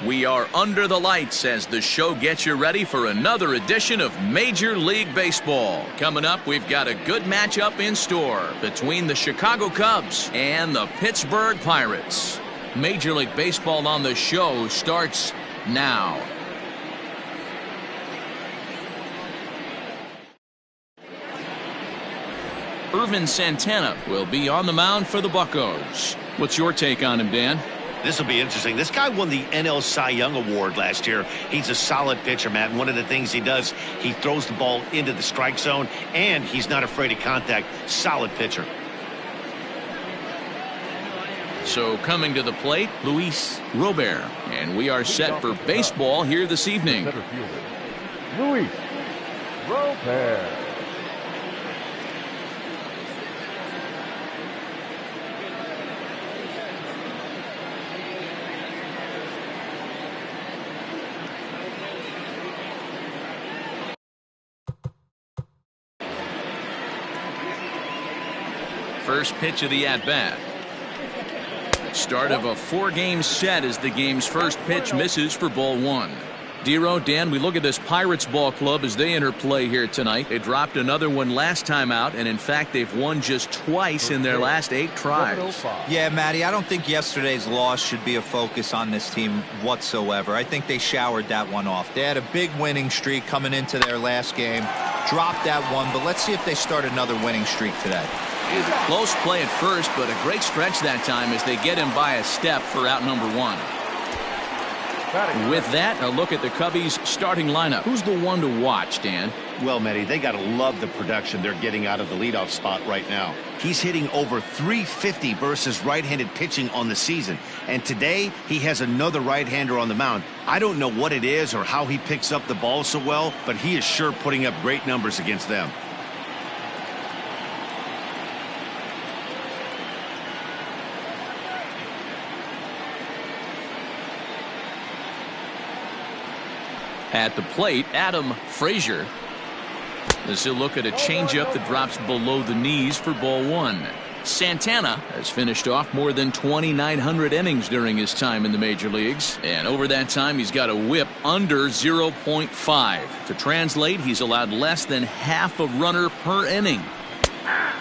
We are under the lights as the show gets you ready for another edition of Major League Baseball. Coming up, we've got a good matchup in store between the Chicago Cubs and the Pittsburgh Pirates. Major League Baseball on the show starts now. Ervin Santana will be on the mound for the Buccos. What's your take on him, Dan? This will be interesting. This guy won the NL Cy Young Award last year. He's a solid pitcher, Matt. And one of the things he does, he throws the ball into the strike zone, and he's not afraid of contact. Solid pitcher. So coming to the plate, Luis Robert. And we are set for baseball here this evening. Luis Robert. First pitch of the at-bat. Start of a four-game set as the game's first pitch misses for ball one. Dero, Dan, we look at this Pirates ball club as they enter play here tonight. They dropped another one last time out, and in fact, they've won just twice in their last 8 tries. Yeah, Matty, I don't think yesterday's loss should be a focus on this team whatsoever. I think they showered that one off. They had a big winning streak coming into their last game, dropped that one, but let's see if they start another winning streak today. Close play at first, but a great stretch that time as they get him by a step for out number 1. With that, a look at the Cubbies' starting lineup. Who's the one to watch, Dan? Well, Matty, they got to love the production they're getting out of the leadoff spot right now. He's hitting over 350 versus right-handed pitching on the season. And today, he has another right-hander on the mound. I don't know what it is or how he picks up the ball so well, but he is sure putting up great numbers against them. At the plate, Adam Frazier. As he'll look at a changeup that drops below the knees for ball 1. Santana has finished off more than 2,900 innings during his time in the major leagues. And over that time, he's got a whip under 0.5. To translate, he's allowed less than half a runner per inning.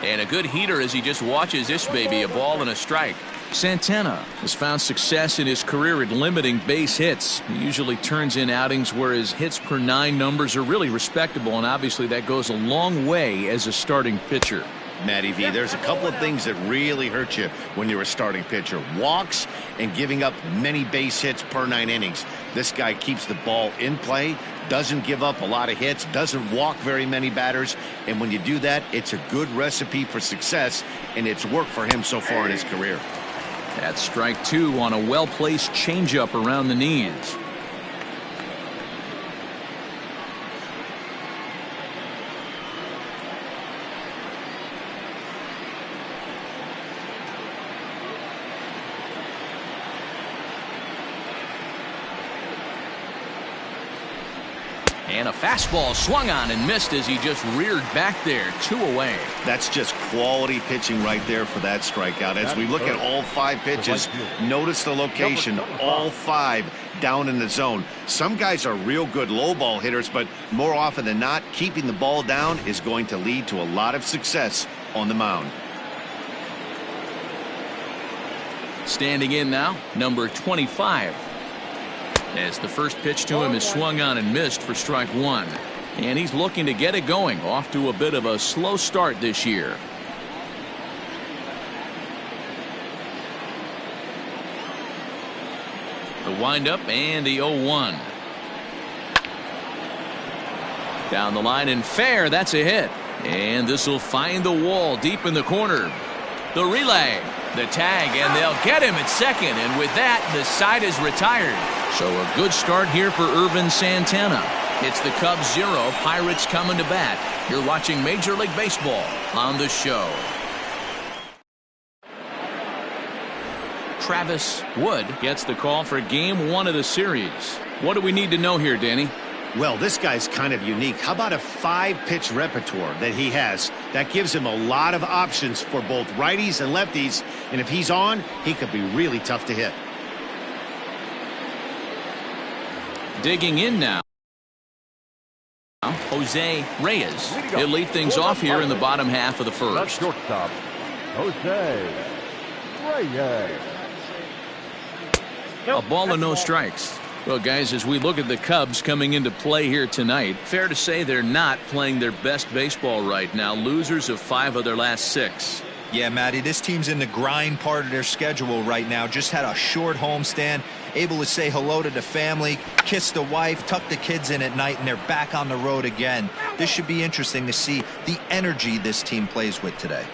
And a good heater as he just watches this baby, a ball and a strike. Santana has found success in his career at limiting base hits. He usually turns in outings where his hits per 9 numbers are really respectable, and obviously that goes a long way as a starting pitcher. Matty V, there's a couple of things that really hurt you when you're a starting pitcher. Walks and giving up many base hits per 9 innings. This guy keeps the ball in play, doesn't give up a lot of hits, doesn't walk very many batters, and when you do that, it's a good recipe for success, and it's worked for him so far in his career. That's strike 2 on a well-placed changeup around the knees. And a fastball swung on and missed as he just reared back there. 2 away. That's just quality pitching right there for that strikeout. As we look at all 5 pitches, notice the location. All 5 down in the zone. Some guys are real good low ball hitters, but more often than not, keeping the ball down is going to lead to a lot of success on the mound. Standing in now, number 25. As the first pitch to him is swung on and missed for strike 1. And he's looking to get it going, off to a bit of a slow start this year. The windup and the 0-1. Down the line and fair, that's a hit. And this will find the wall deep in the corner. The relay, the tag, and they'll get him at second. And with that, the side is retired. So a good start here for Ervin Santana. It's the Cubs 0, Pirates coming to bat. You're watching Major League Baseball on the show. Travis Wood gets the call for game 1 of the series. What do we need to know here, Danny? Well, this guy's kind of unique. How about a 5-pitch repertoire that he has? That gives him a lot of options for both righties and lefties. And if he's on, he could be really tough to hit. Digging in now, Jose Reyes. He'll lead things off here in the bottom half of the The first. shortstop, Jose Reyes. A ball and no strikes. Well, guys, as we look at the Cubs coming into play here tonight, fair to say they're not playing their best baseball right now. Losers of 5 of their last 6. Yeah, Matty, this team's in the grind part of their schedule right now. Just had a short homestand, able to say hello to the family, kiss the wife, tuck the kids in at night, and they're back on the road again. This should be interesting to see the energy this team plays with today.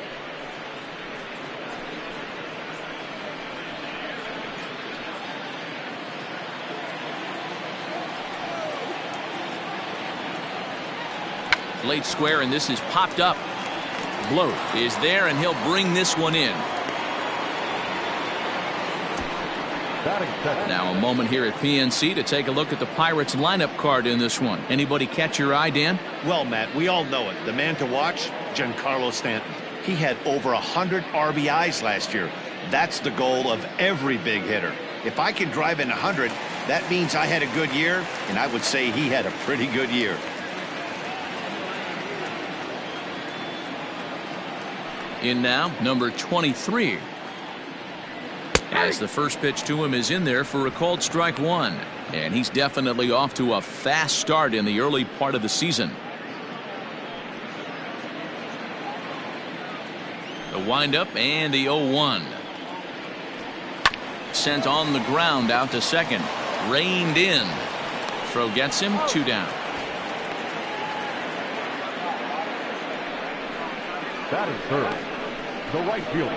Late square, and this is popped up. Bloat is there, and he'll bring this one in. Now a moment here at PNC to take a look at the Pirates lineup card in this one. Anybody catch your eye, Dan? Well, Matt, we all know it. The man to watch, Giancarlo Stanton. He had over 100 RBIs last year. That's the goal of every big hitter. If I can drive in 100, that means I had a good year, and I would say he had a pretty good year. In now, number 23. As the first pitch to him is in there for a called strike 1. And he's definitely off to a fast start in the early part of the season. The windup and the 0-1. Sent on the ground out to second. Reined in. Throw gets him, 2 down. That is third. The right fielder,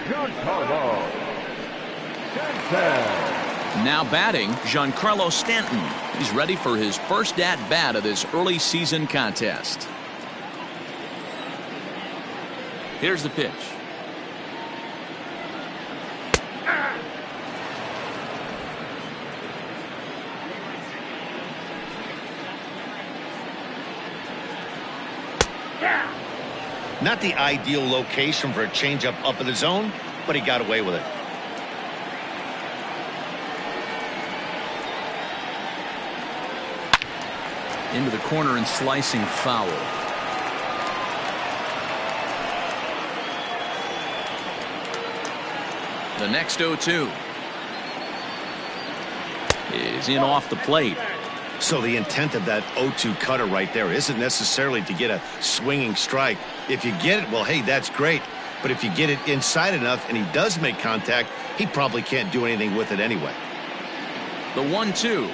Giancarlo Stanton. Now batting, Giancarlo Stanton. He's ready for his first at-bat of this early season contest. Here's the pitch. Not the ideal location for a changeup up in the zone, but he got away with it. Into the corner and slicing foul. The next 0-2 is in off the plate. So the intent of that 0-2 cutter right there isn't necessarily to get a swinging strike. If you get it, well, hey, that's great. But if you get it inside enough and he does make contact, he probably can't do anything with it anyway. The 1-2.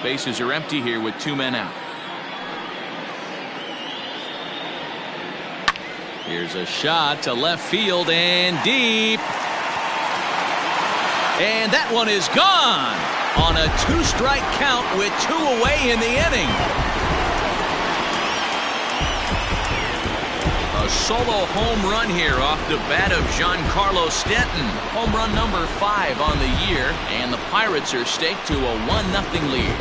Bases are empty here with 2 men out. Here's a shot to left field and deep. And that one is gone on a 2-strike count with 2 away in the inning. A solo home run here off the bat of Giancarlo Stanton. Home run number 5 on the year, and the Pirates are staked to a 1-0 lead.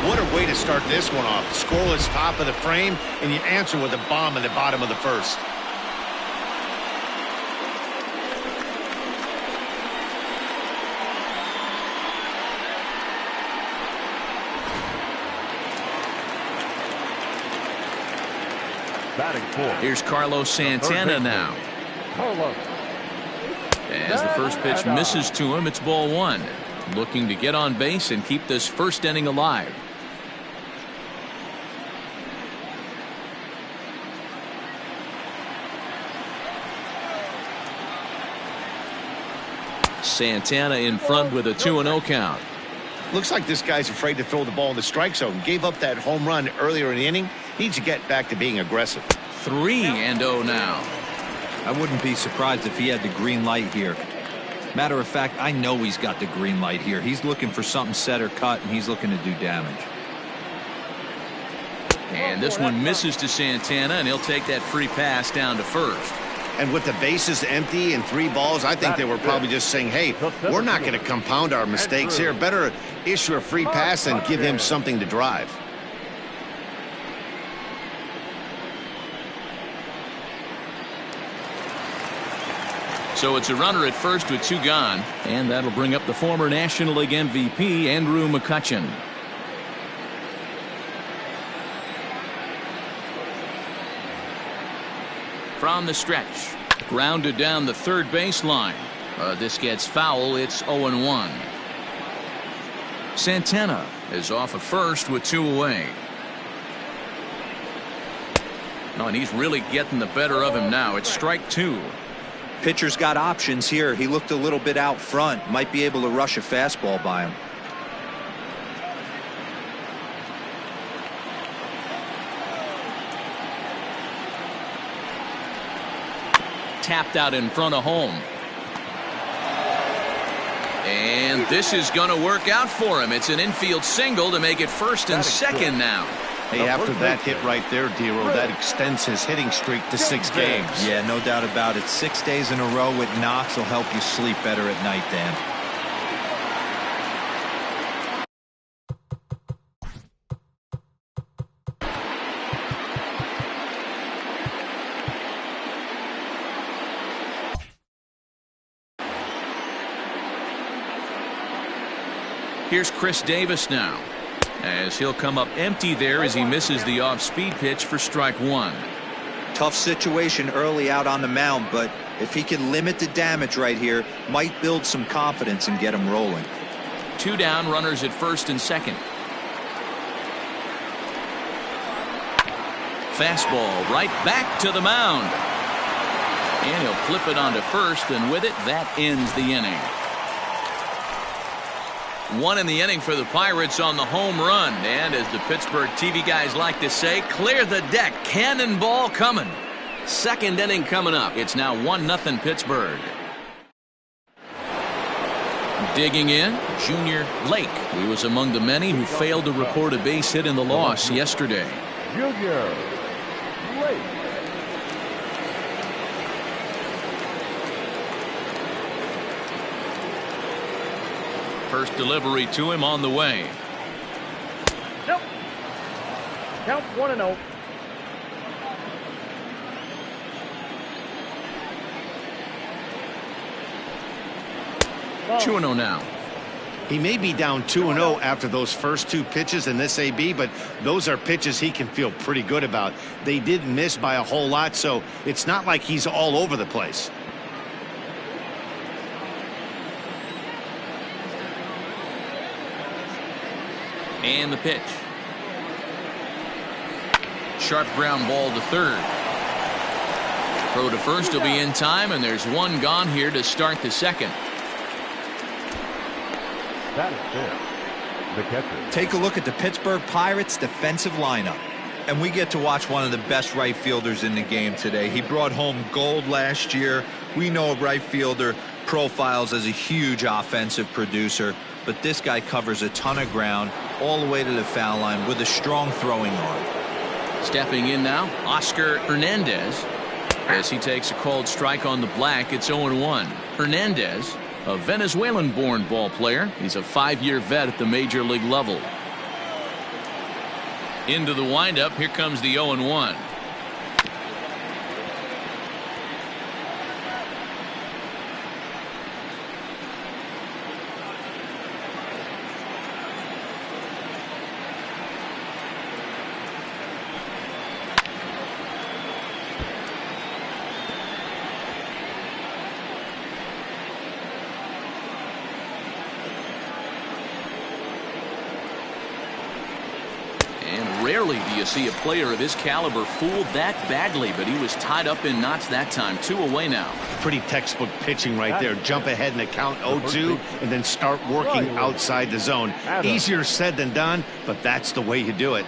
What a way to start this one off. Scoreless top of the frame, and you answer with a bomb in the bottom of the first. Batting 4. Here's Carlos Santana now. Carlos. As the first pitch misses to him, it's ball 1. Looking to get on base and keep this first inning alive. Santana in front with a 2-0 count. Looks like this guy's afraid to throw the ball in the strike zone. Gave up that home run earlier in the inning. Needs to get back to being aggressive. 3-0 now. I wouldn't be surprised if he had the green light here. Matter of fact, I know he's got the green light here. He's looking for something set or cut, and he's looking to do damage. And this one misses to Santana, and he'll take that free pass down to first. And with the bases empty and 3 balls, I think they were probably just saying, hey, we're not going to compound our mistakes here. Better issue a free pass and give him something to drive. So it's a runner at first with 2 gone, and that'll bring up the former National League MVP, Andrew McCutchen. From the stretch, grounded down the third baseline. This gets foul. It's 0-1. Santana is off at first with 2 away. Oh, and he's really getting the better of him now. It's strike 2. Pitcher's got options here. He looked a little bit out front. Might be able to rush a fastball by him. Tapped out in front of home. And this is going to work out for him. It's an infield single to make it first and second now. Hey, after that hit right there, Dero, that extends his hitting streak to 6 games. Yeah, no doubt about it. 6 days in a row with knocks will help you sleep better at night, Dan. Here's Chris Davis now, as he'll come up empty there as he misses the off-speed pitch for strike 1. Tough situation early out on the mound, but if he can limit the damage right here, might build some confidence and get him rolling. 2 down, runners at first and second. Fastball right back to the mound. And he'll flip it onto first, and with it, that ends the inning. 1 in the inning for the Pirates on the home run. And as the Pittsburgh TV guys like to say, clear the deck. Cannonball coming. Second inning coming up. It's now 1-0 Pittsburgh. Digging in, Junior Lake. He was among the many who failed to record a base hit in the loss yesterday. Junior Lake. First delivery to him on the way. Nope. Count 1-0. Oh. 2-0 now. He may be down 2-0 after those first 2 pitches in this AB, but those are pitches he can feel pretty good about. They didn't miss by a whole lot, so it's not like he's all over the place. And the pitch. Sharp ground ball to third. Throw to first will be in time, and there's 1 gone here to start the second. That is fair. The catcher. Take a look at the Pittsburgh Pirates defensive lineup. And we get to watch one of the best right fielders in the game today. He brought home gold last year. We know a right fielder profiles as a huge offensive producer, but this guy covers a ton of ground all the way to the foul line with a strong throwing arm. Stepping in now, Oscar Hernandez, as he takes a called strike on the black. It's 0-1. Hernandez, a Venezuelan-born ball player. He's a 5-year vet at the major league level. Into the windup. Here comes the 0-1. Rarely do you see a player of his caliber fooled that badly, but he was tied up in knots that time. 2 away now. Pretty textbook pitching right there. Jump ahead in the count 0-2 and then start working outside the zone. Easier said than done, but that's the way you do it.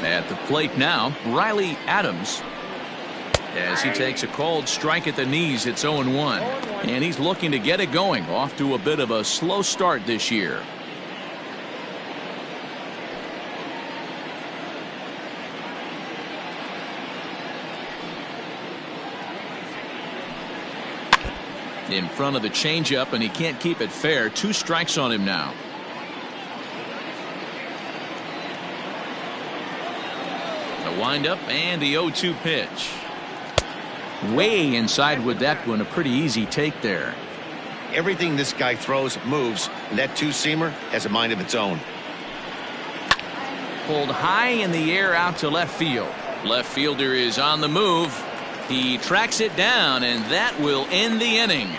At the plate now, Riley Adams. As he takes a called strike at the knees, it's 0-1. And he's looking to get it going. Off to a bit of a slow start this year. In front of the changeup, and he can't keep it fair. 2 strikes on him now. The windup and the 0-2 pitch. Way inside with that one. A pretty easy take there. Everything this guy throws moves, and that two-seamer has a mind of its own. Pulled high in the air out to left field. Left fielder is on the move. He tracks it down, and that will end the inning.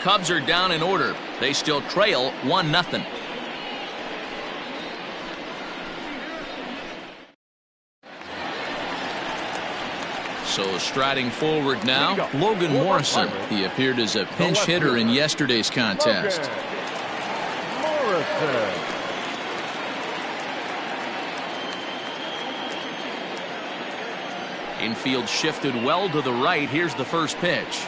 Cubs are down in order. They still trail 1-0. So striding forward now, Logan Morrison. He appeared as a pinch hitter in yesterday's contest. Morrison. Infield shifted well to the right. Here's the first pitch.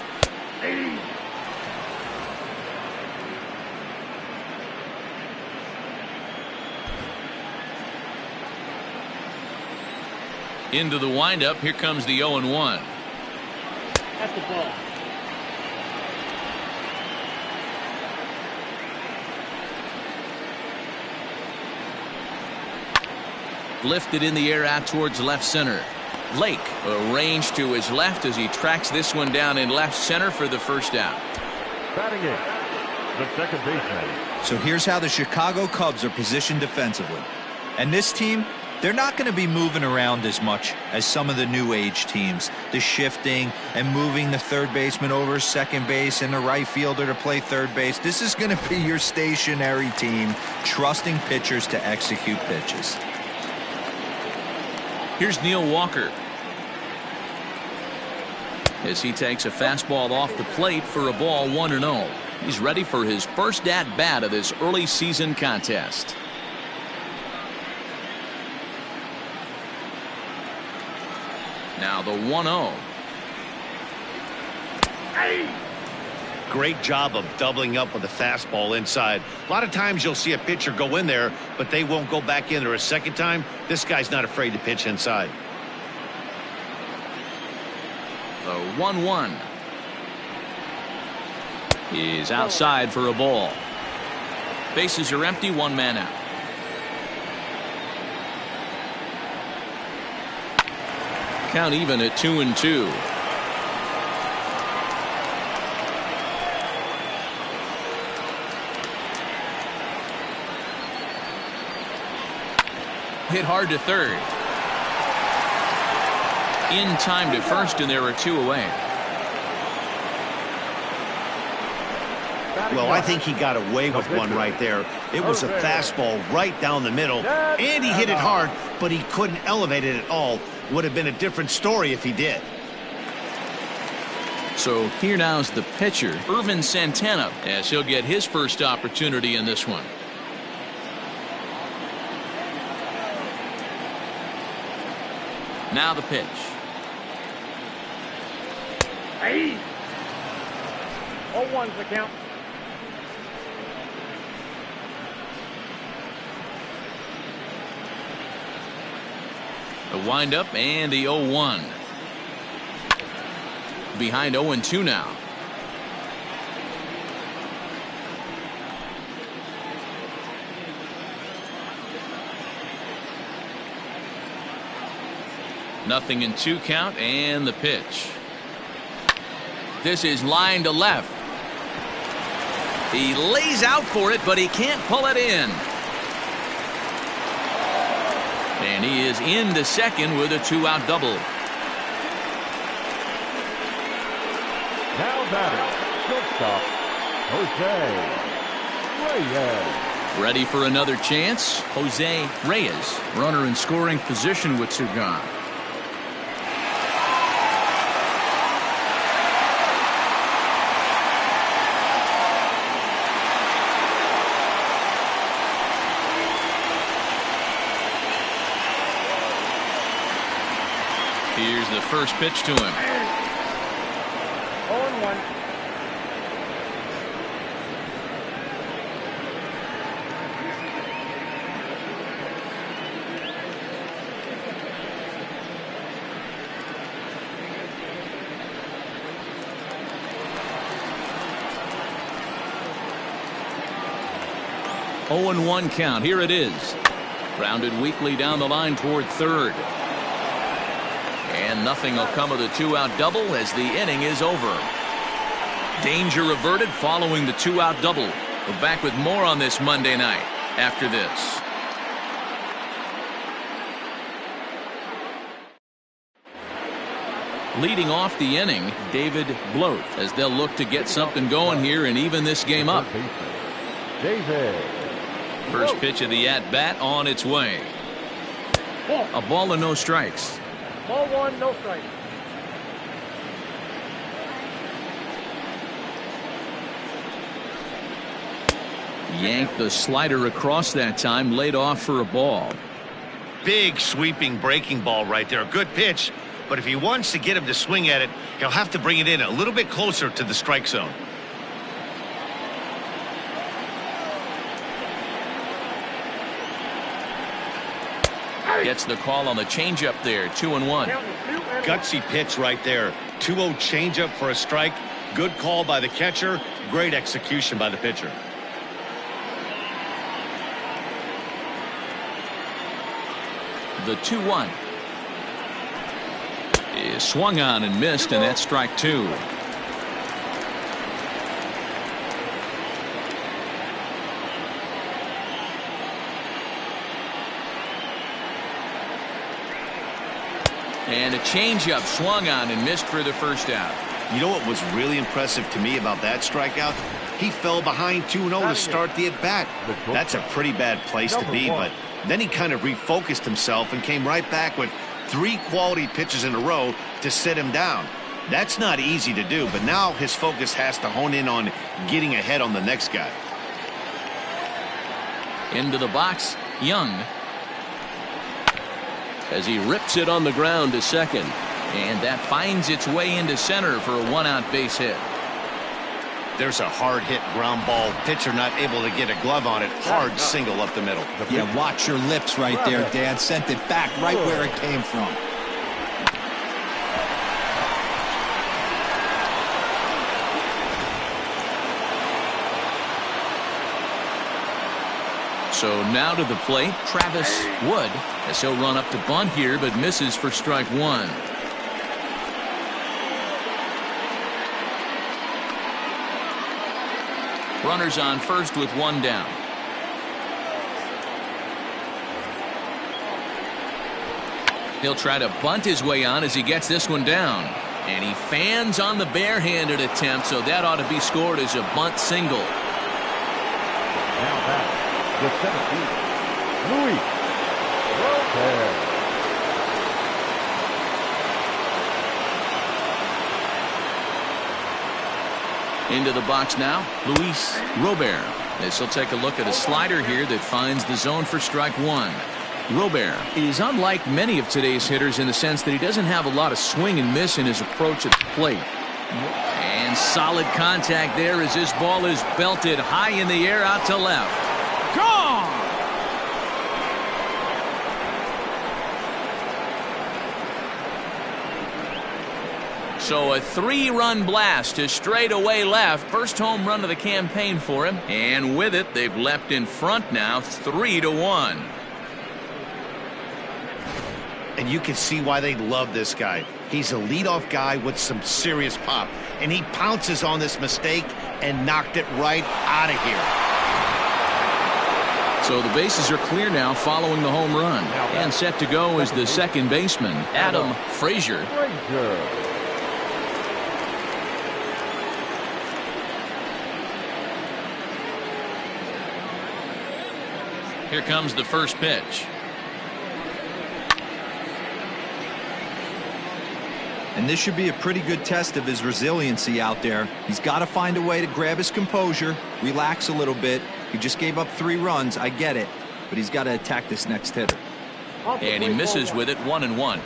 Into the windup. Here comes the 0-1. At the ball. Lifted in the air out towards left center. Lake arranged to his left as he tracks this one down in left center for the first out. Batting it, the second baseman. So here's how the Chicago Cubs are positioned defensively. And this team, they're not going to be moving around as much as some of the new age teams. The shifting and moving the third baseman over second base and the right fielder to play third base. This is going to be your stationary team, trusting pitchers to execute pitches. Here's Neil Walker as he takes a fastball off the plate for a ball 1-0. He's ready for his first at bat of this early season contest. Now the 1-0. Great job of doubling up with a fastball inside. A lot of times you'll see a pitcher go in there, but they won't go back in there a second time. This guy's not afraid to pitch inside. The 1-1 is outside for a ball. Bases are empty. 1 man out. Count even at 2-2. Hit hard to third. In time to first, and there are 2 away. Well, I think he got away with one right there. It was a fastball right down the middle, and he hit it hard, but he couldn't elevate it at all. Would have been a different story if he did. So here now's the pitcher, Irvin Santana, as he'll get his first opportunity in this one. Now the pitch. 0-1's the count. The windup and the 0-1. Behind 0-2 now. Nothing in 2 count, and the pitch. This is line to left. He lays out for it, but he can't pull it in. And he is into second with a 2-out double. Now batting, shortstop, Jose Reyes. Ready for another chance. Jose Reyes, runner in scoring position with 2 gone. Here's the first pitch to him. 0-1. 0-1 count. Here it is. Grounded weakly down the line toward third. And nothing will come of the two-out double as the inning is over. Danger averted following the two-out double. We're back with more on this Monday night after this. Leading off the inning, David Bloat, as they'll look to get something going here and even this game up. David. First pitch of the at-bat on its way. A ball and no strikes. Ball one, no strike. Yanked the slider across that time, laid off for a ball. Big sweeping breaking ball right there. A good pitch. But if he wants to get him to swing at it, he'll have to bring it in a little bit closer to the strike zone. Gets the call on the changeup there. 2-1. Gutsy pitch right there. 2-0 changeup for a strike. Good call by the catcher. Great execution by the pitcher. The 2-1 is swung on and missed, and that's strike two. And a changeup swung on and missed for the first out. You know what was really impressive to me about that strikeout? He fell behind 2-0 to start the at-bat. That's a pretty bad place to be, but then he kind of refocused himself and came right back with 3 quality pitches in a row to sit him down. That's not easy to do, but now his focus has to hone in on getting ahead on the next guy. Into the box, Young. As he rips it on the ground to second. And that finds its way into center for a one-out base hit. There's a hard hit ground ball. Pitcher not able to get a glove on it. Hard single up the middle. Yeah, watch your lips right there, Dan. Sent it back right where it came from. So now to the plate, Travis Wood, as he'll run up to bunt here, but misses for strike one. Runners on first with one down. He'll try to bunt his way on as he gets this one down. And he fans on the barehanded attempt, so that ought to be scored as a bunt single. Now back, the 17th, Luis Robert. Into the box now, Luis Robert. As he'll take a look at a slider here that finds the zone for strike one. Robert is unlike many of today's hitters in the sense that he doesn't have a lot of swing and miss in his approach at the plate. And solid contact there as this ball is belted high in the air out to left. Gone! So a 3-run blast to straightaway left. First home run of the campaign for him. And with it, they've leapt in front now 3-1. And you can see why they love this guy. He's a leadoff guy with some serious pop. And he pounces on this mistake and knocked it right out of here. So the bases are clear now following the home run. And set to go is the second baseman, Adam Frazier. Here comes the first pitch. And this should be a pretty good test of his resiliency out there. He's got to find a way to grab his composure, relax a little bit. He just gave up 3 runs. I get it. But he's got to attack this next hitter. And he misses with it, 1-1.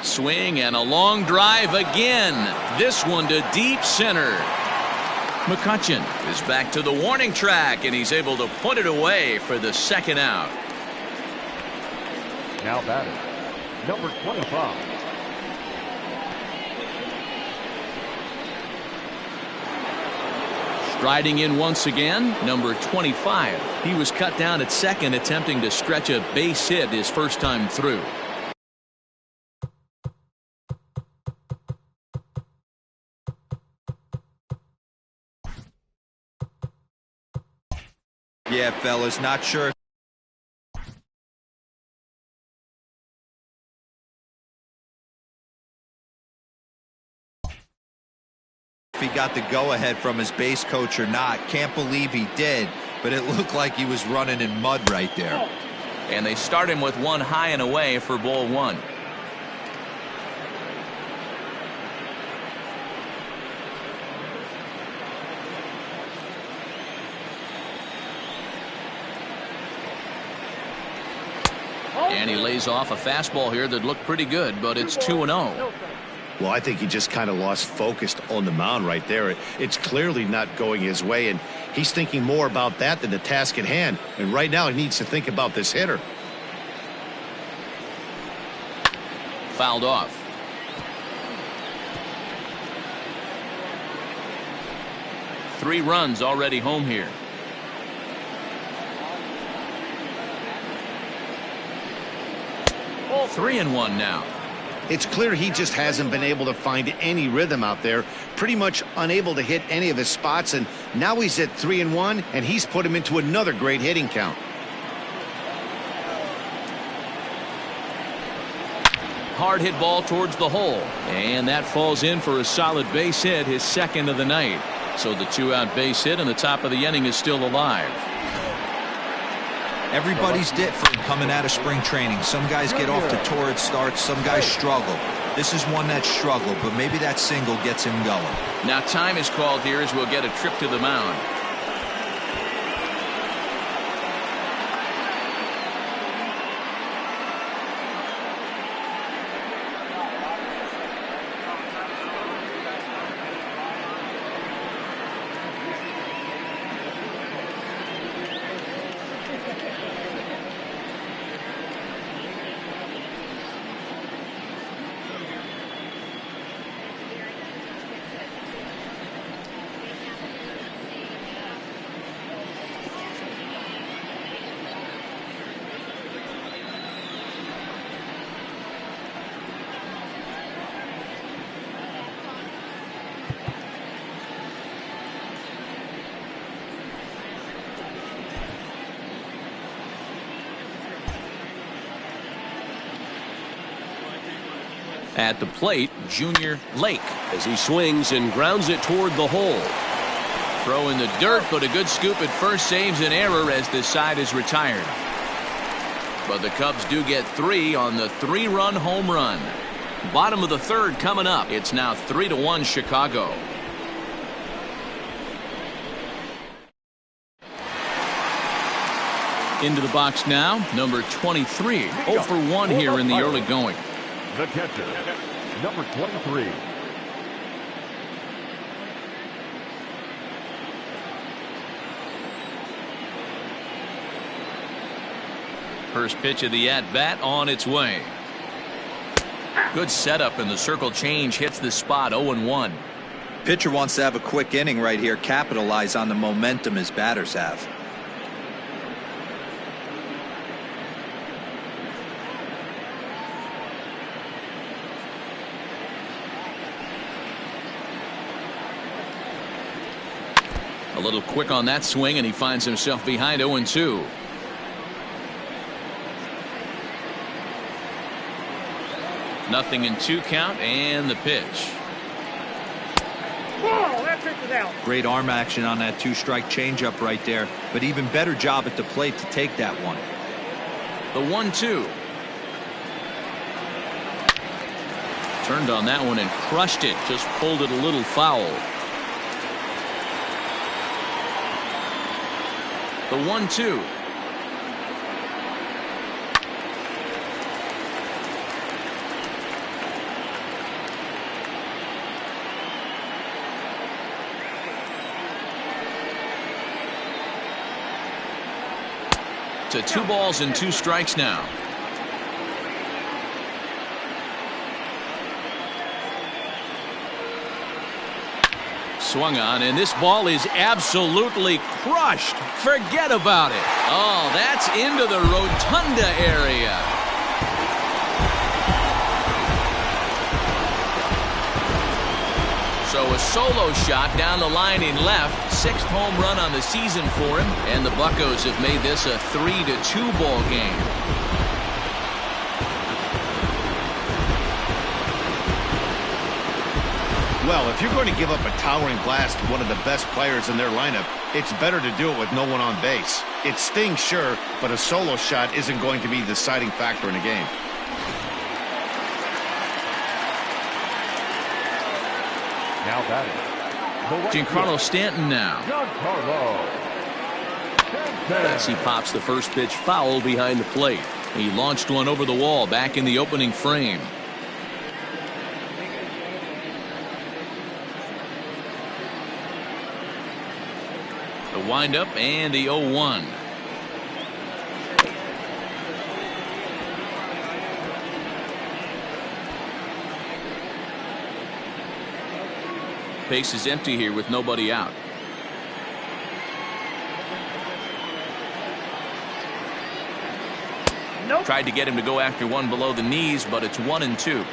Swing and a long drive again. This one to deep center. McCutchen is back to the warning track, and he's able to put it away for the second out. Now batting, number 25. Riding in once again, number 25. He was cut down at second, attempting to stretch a base hit his first time through. Yeah, fellas, not sure if he got the go-ahead from his base coach or not. Can't believe he did, but it looked like he was running in mud right there. And they start him with one high and away for ball one. And he lays off a fastball here that looked pretty good, but it's 2-0. Well, I think he just kind of lost focus on the mound right there. It's clearly not going his way, and he's thinking more about that than the task at hand. And right now he needs to think about this hitter. Fouled off. Three runs already home here. 3-1 now. It's clear he just hasn't been able to find any rhythm out there. Pretty much unable to hit any of his spots, and now he's at 3-1, and he's put him into another great hitting count. Hard hit ball towards the hole, and that falls in for a solid base hit, his second of the night. So the two-out base hit in the top of the inning is still alive. Everybody's different coming out of spring training. Some guys get off to torrid starts, some guys struggle. This is one that struggled, but maybe that single gets him going. Now time is called here as we'll get a trip to the mound. At the plate, Junior Lake, as he swings and grounds it toward the hole. Throw in the dirt, but a good scoop at first saves an error as this side is retired. But the Cubs do get three on the three-run home run. Bottom of the third coming up. It's now 3-1 Chicago. Into the box now, number 23. 0 for 1 here in the early going. The catcher, number 23. First pitch of the at-bat on its way. Good setup, and the circle change hits the spot. 0-1. Pitcher wants to have a quick inning right here, capitalize on the momentum his batters have. A little quick on that swing, and he finds himself behind 0-2. Nothing in 2 count, and the pitch. Whoa, that pitch is out. Great arm action on that 2-strike changeup right there, but even better job at the plate to take that one. The 1-2. Turned on that one and crushed it. Just pulled it a little foul. The 1-2. To 2 balls and 2 strikes now. swung on, and this ball is absolutely crushed. Forget about it. Oh, that's into the rotunda area. So a solo shot down the line in left. 6th home run on the season for him. And the Buccos have made this a 3-2 ball game. Well, if you're going to give up a towering blast to one of the best players in their lineup, it's better to do it with no one on base. It stings, sure, but a solo shot isn't going to be the deciding factor in a game. Now batting, Giancarlo Stanton now. Giancarlo Stanton. As he pops the first pitch foul behind the plate. He launched one over the wall back in the opening frame. The windup and the 0-1. Base is empty here with nobody out. Nope. Tried to get him to go after one below the knees, but it's 1-2.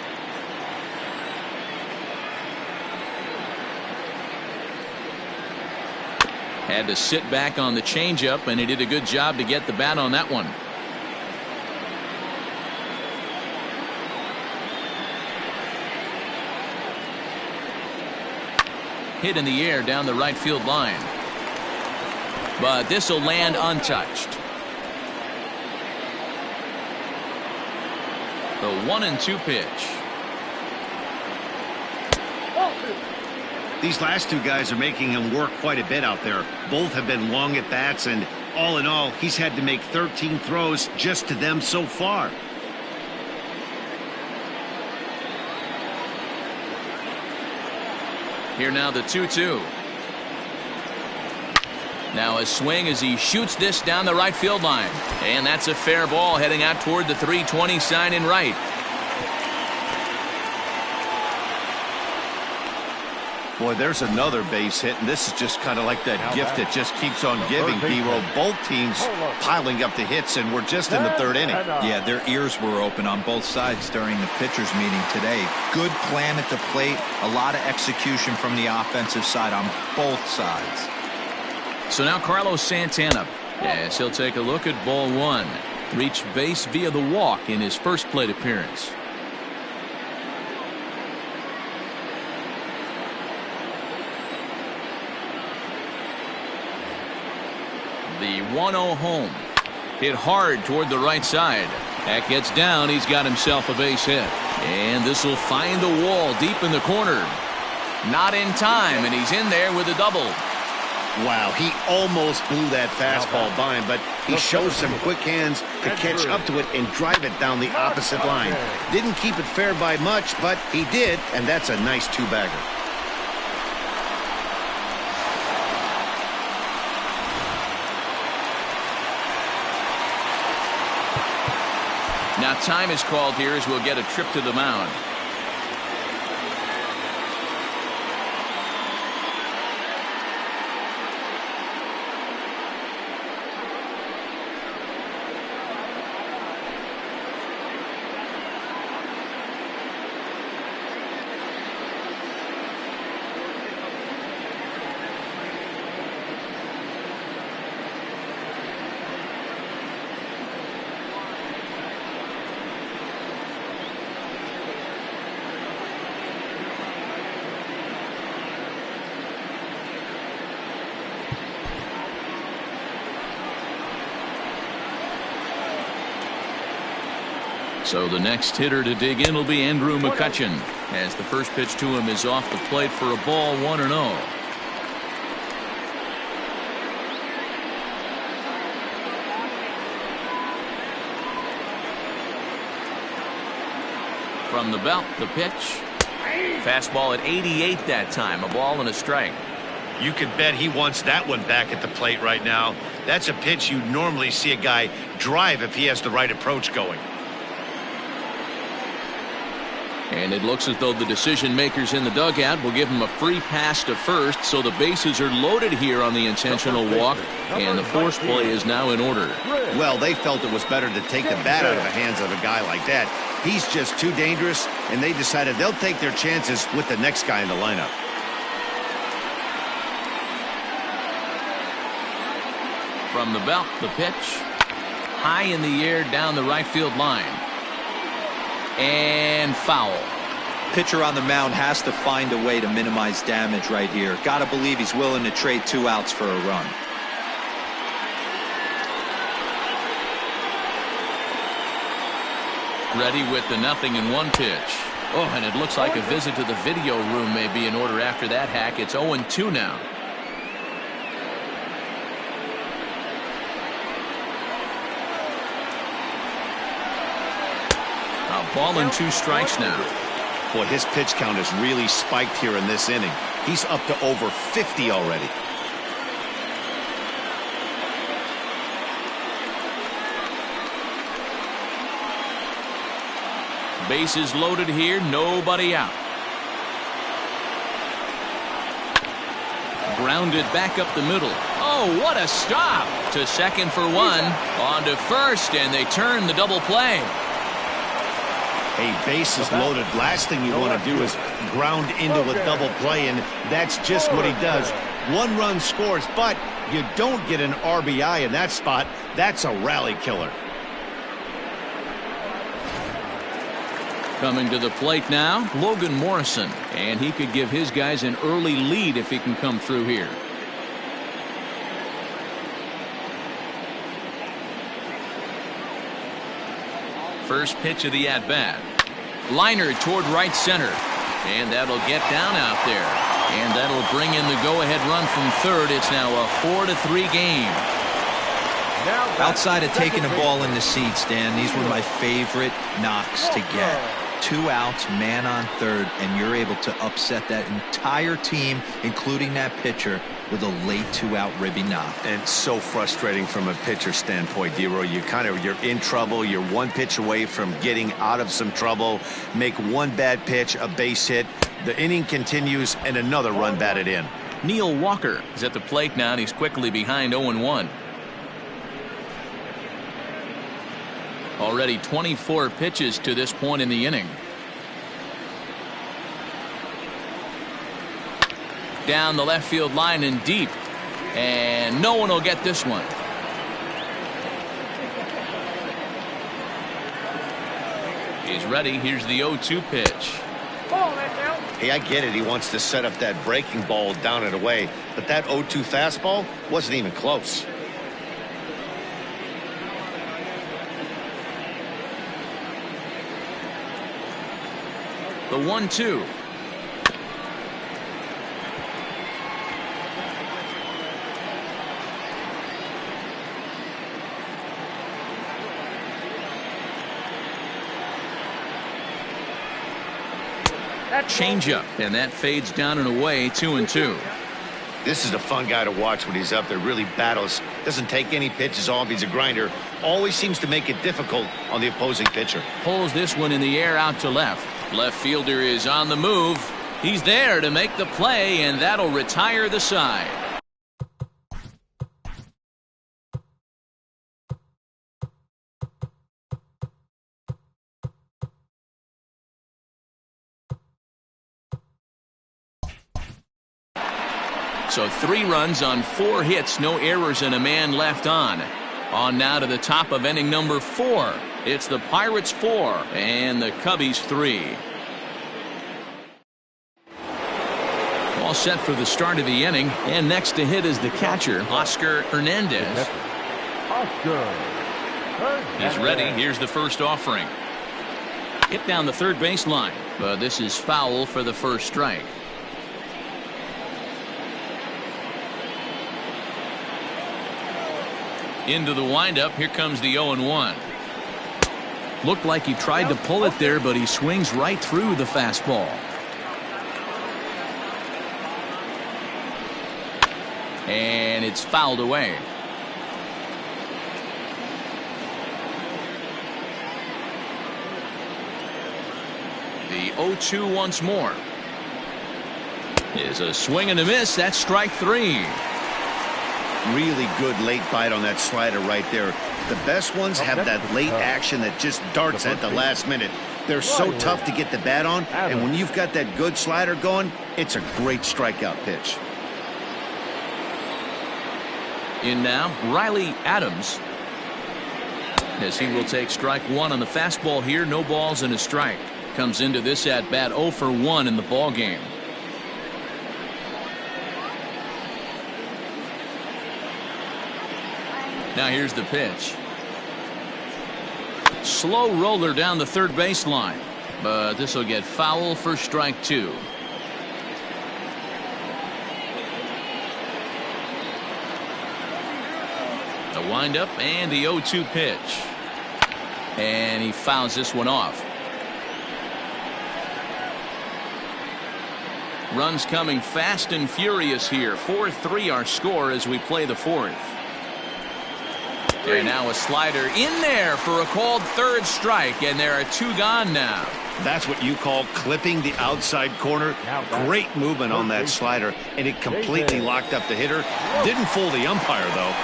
Had to sit back on the changeup, and he did a good job to get the bat on that one. Hit in the air down the right field line. But this will land untouched. The 1-2 pitch. These last two guys are making him work quite a bit out there. Both have been long at bats, and all in all, he's had to make 13 throws just to them so far. Here now the 2-2. Now a swing as he shoots this down the right field line. And that's a fair ball heading out toward the 320 sign in right. Boy, there's another base hit, and this is just kind of like that gift that just keeps on giving, B-Roll. Both teams piling up the hits, and we're just in the third inning. Yeah, their ears were open on both sides during the pitchers meeting today. Good plan at the plate, a lot of execution from the offensive side on both sides. So now Carlos Santana, yes, he'll take a look at ball one. Reached base via the walk in his first plate appearance. The 1-0 home. Hit hard toward the right side. That gets down. He's got himself a base hit. And this will find the wall deep in the corner. Not in time, and he's in there with a double. Wow, he almost blew that fastball by him, but he shows some quick hands to catch up to it and drive it down the opposite line. Didn't keep it fair by much, but he did, and that's a nice two-bagger. Now time is called here as we'll get a trip to the mound. So the next hitter to dig in will be Andrew McCutchen, as the first pitch to him is off the plate for a ball, 1-0. From the belt, the pitch. Fastball at 88 that time, a ball and a strike. You can bet he wants that one back at the plate right now. That's a pitch you normally see a guy drive if he has the right approach going. And it looks as though the decision makers in the dugout will give him a free pass to first, so the bases are loaded here on the intentional walk, and the force play is now in order. Well, they felt it was better to take the bat out of the hands of a guy like that. He's just too dangerous, and they decided they'll take their chances with the next guy in the lineup. From the belt, the pitch. High in the air down the right field line. And foul. Pitcher on the mound has to find a way to minimize damage right here. Gotta believe he's willing to trade 2 outs for a run. Ready with the 0-1 pitch. Oh, and it looks like a visit to the video room may be in order after that hack. It's 0-2 now. A ball and 2 strikes now. Boy, his pitch count has really spiked here in this inning. He's up to over 50 already. Bases loaded here, nobody out. Grounded back up the middle. Oh, what a stop! To second for 1. On to first, and they turn the double play. A bases loaded. Last thing you want to do is ground into a double play, and that's just what he does. 1 run scores, but you don't get an RBI in that spot. That's a rally killer. Coming to the plate now, Logan Morrison, and he could give his guys an early lead if he can come through here. First pitch of the at-bat. Liner toward right center, and that'll get down out there, and that'll bring in the go-ahead run from third. It's now a 4-3 game. Outside of taking the ball in the seats, Dan, these were my favorite knocks to get. 2 outs, man on third, and you're able to upset that entire team, including that pitcher, with a late 2-out ribby knock. And so frustrating from a pitcher standpoint, D-Roy. You're in trouble. You're 1 pitch away from getting out of some trouble. Make 1 bad pitch, a base hit. The inning continues, and another run batted in. Neil Walker is at the plate now, and he's quickly behind 0-1. Already 24 pitches to this point in the inning. Down the left field line and deep. And no one will get this one. He's ready. Here's the 0-2 pitch. Hey, I get it. He wants to set up that breaking ball down and away. But that 0-2 fastball wasn't even close. The 1-2. Changeup, and that fades down and away. 2-2. This is a fun guy to watch when he's up there. Really battles. Doesn't take any pitches off. He's a grinder. Always seems to make it difficult on the opposing pitcher. Pulls this one in the air out to left. Left fielder is on the move. He's there to make the play, and that'll retire the side. So 3 runs on 4 hits, no errors, and a man left on. On now to the top of inning number 4. It's the Pirates 4 and the Cubbies 3. All set for the start of the inning, and next to hit is the catcher, Oscar Hernandez. He's ready. Here's the first offering. Hit down the third base line, but this is foul for the first strike. Into the windup. Here comes the 0-1. Looked like he tried to pull it there, but he swings right through the fastball. And it's fouled away. The 0-2 once more. Is a swing and a miss. That's strike three. Really good late bite on that slider right there. The best ones have that late action that just darts at the last minute. They're so tough to get the bat on, and when you've got that good slider going, it's a great strikeout pitch. In now, Riley Adams, as he will take strike one on the fastball here. No balls and a strike. Comes into this at bat 0 for 1 in the ball game. Now here's the pitch. Slow roller down the third baseline, but this will get foul for strike two. The windup and the 0-2 pitch, and he fouls this one off. Runs coming fast and furious here. 4-3 our score as we play the fourth. And now a slider in there for a called third strike, and there are two gone now. That's what you call clipping the outside corner. Great movement on that slider, and it completely locked up the hitter. Didn't fool the umpire, though.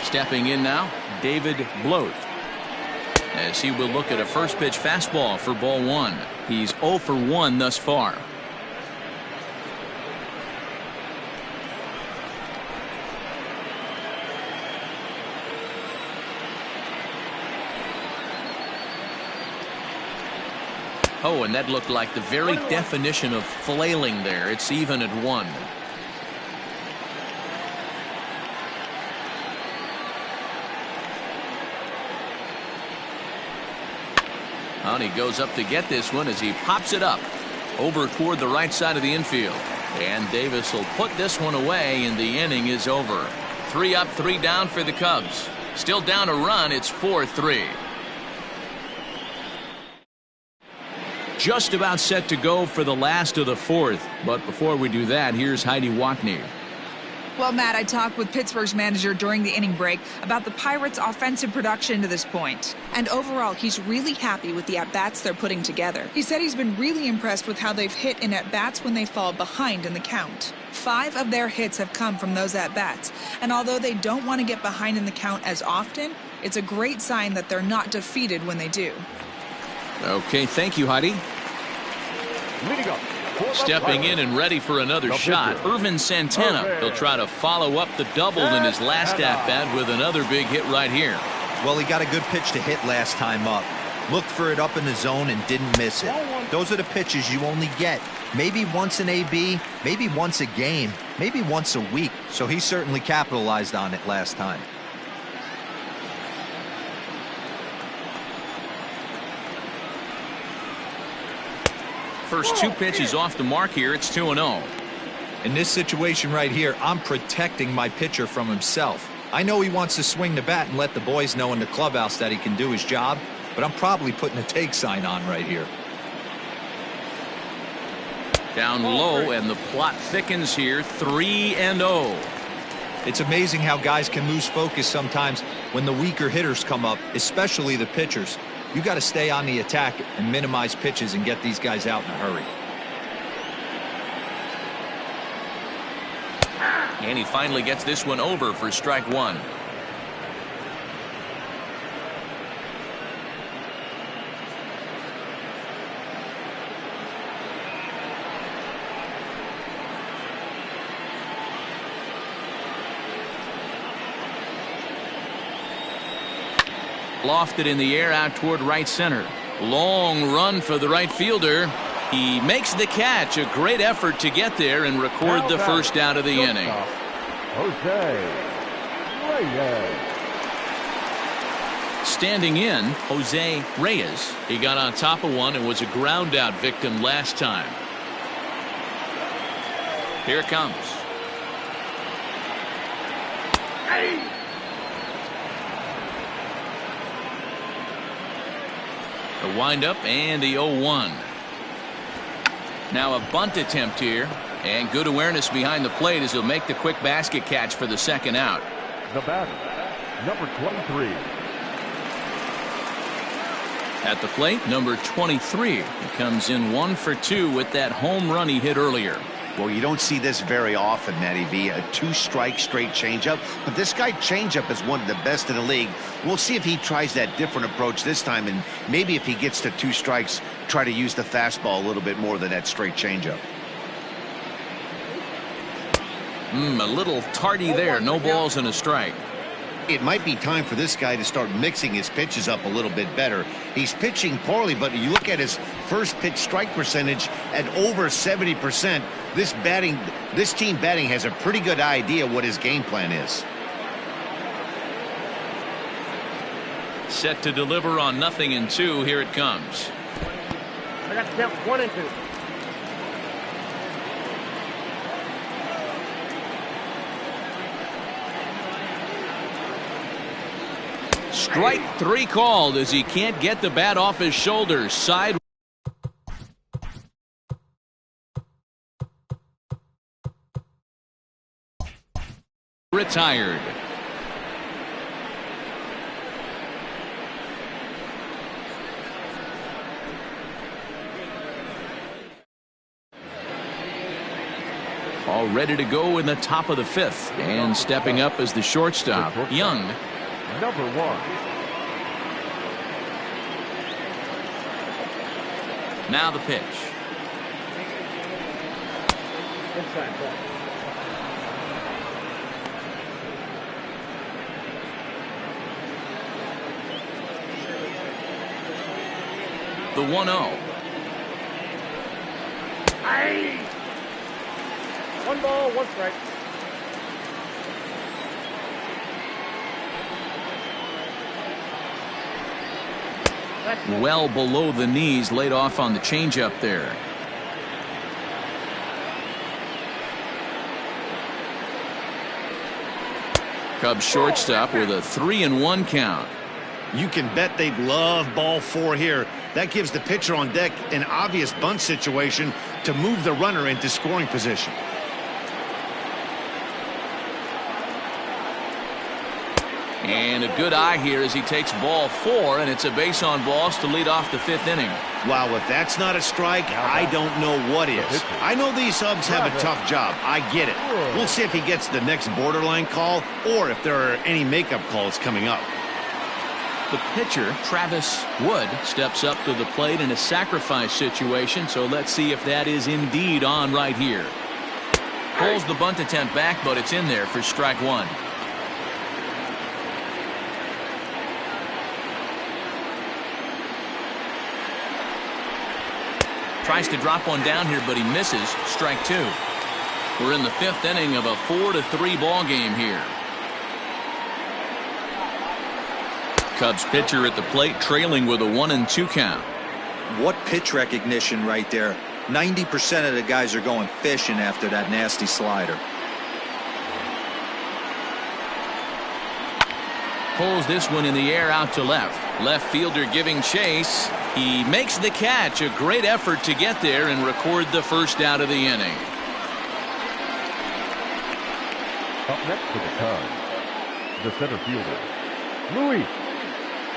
Stepping in now, David Bloat, as he will look at a first pitch fastball for ball one. He's 0 for 1 thus far. Oh, and that looked like the very definition of flailing there. It's even at 1. And he goes up to get this one as he pops it up over toward the right side of the infield. And Davis will put this one away, and the inning is over. 3 up, 3 down for the Cubs. Still down a run. It's 4-3. Just about set to go for the last of the fourth. But before we do that, here's Heidi Watney. Well, Matt, I talked with Pittsburgh's manager during the inning break about the Pirates' offensive production to this point. And overall, he's really happy with the at-bats they're putting together. He said he's been really impressed with how they've hit in at-bats when they fall behind in the count. 5 of their hits have come from those at-bats. And although they don't want to get behind in the count as often, it's a great sign that they're not defeated when they do. Okay, thank you, Heidi. Leading up. Stepping in and ready for another shot, Ervin Santana. He'll try to follow up the double in his last at-bat with another big hit right here. Well, he got a good pitch to hit last time up. Looked for it up in the zone and didn't miss it. Those are the pitches you only get maybe once an AB, maybe once a game, maybe once a week. So he certainly capitalized on it last time. First 2 pitches off the mark here. It's 2-0. In this situation right here, I'm protecting my pitcher from himself. I know he wants to swing the bat and let the boys know in the clubhouse that he can do his job, but I'm probably putting a take sign on right here. Down low, and the plot thickens here. 3-0. It's amazing how guys can lose focus sometimes when the weaker hitters come up, especially the pitchers. You got to stay on the attack and minimize pitches and get these guys out in a hurry. And he finally gets this one over for strike one. Lofted in the air out toward right center. Long run for the right fielder. He makes the catch. A great effort to get there and record the first out of the inning. Standing in, Jose Reyes. He got on top of one and was a ground out victim last time. Here it comes. The windup and the 0-1. Now a bunt attempt here, and good awareness behind the plate as he'll make the quick basket catch for the second out. The batter, number 23. At the plate, number 23. He comes in 1 for 2 with that home run he hit earlier. Well, you don't see this very often, Matty V. A 2-strike straight changeup. But this guy changeup is one of the best in the league. We'll see if he tries that different approach this time. And maybe if he gets to 2 strikes, try to use the fastball a little bit more than that straight changeup. A little tardy there. No balls and a strike. It might be time for this guy to start mixing his pitches up a little bit better. He's pitching poorly, but you look at his first pitch strike percentage at over 70%. This team batting has a pretty good idea what his game plan is. Set to deliver on 0-2. Here it comes. I got to count 1 and 2. Strike 3 called as he can't get the bat off his shoulders. Side. Retired. All ready to go in the top of the 5th. And stepping up as the shortstop, Young. Number 1. Now the pitch. Inside ball. The 1-0. 1 ball, 1 strike. Well below the knees, laid off on the changeup there. Cubs shortstop with a 3-1 count. You can bet they'd love ball 4 here. That gives the pitcher on deck an obvious bunt situation to move the runner into scoring position. And a good eye here as he takes ball 4, and it's a base on balls to lead off the 5th inning. Wow, if that's not a strike, I don't know what is. I know these subs have a tough job. I get it. We'll see if he gets the next borderline call or if there are any makeup calls coming up. The pitcher, Travis Wood, steps up to the plate in a sacrifice situation, so let's see if that is indeed on right here. Pulls the bunt attempt back, but it's in there for strike 1. Tries to drop one down here, but he misses. Strike 2. We're in the 5th inning of a 4-3 ball game here. Cubs pitcher at the plate, trailing with a 1-2 count. What pitch recognition right there. 90% of the guys are going fishing after that nasty slider. Pulls this one in the air out to left. Left fielder giving chase. He makes the catch. A great effort to get there and record the first out of the inning. Up next for the Cubs, the center fielder, Luis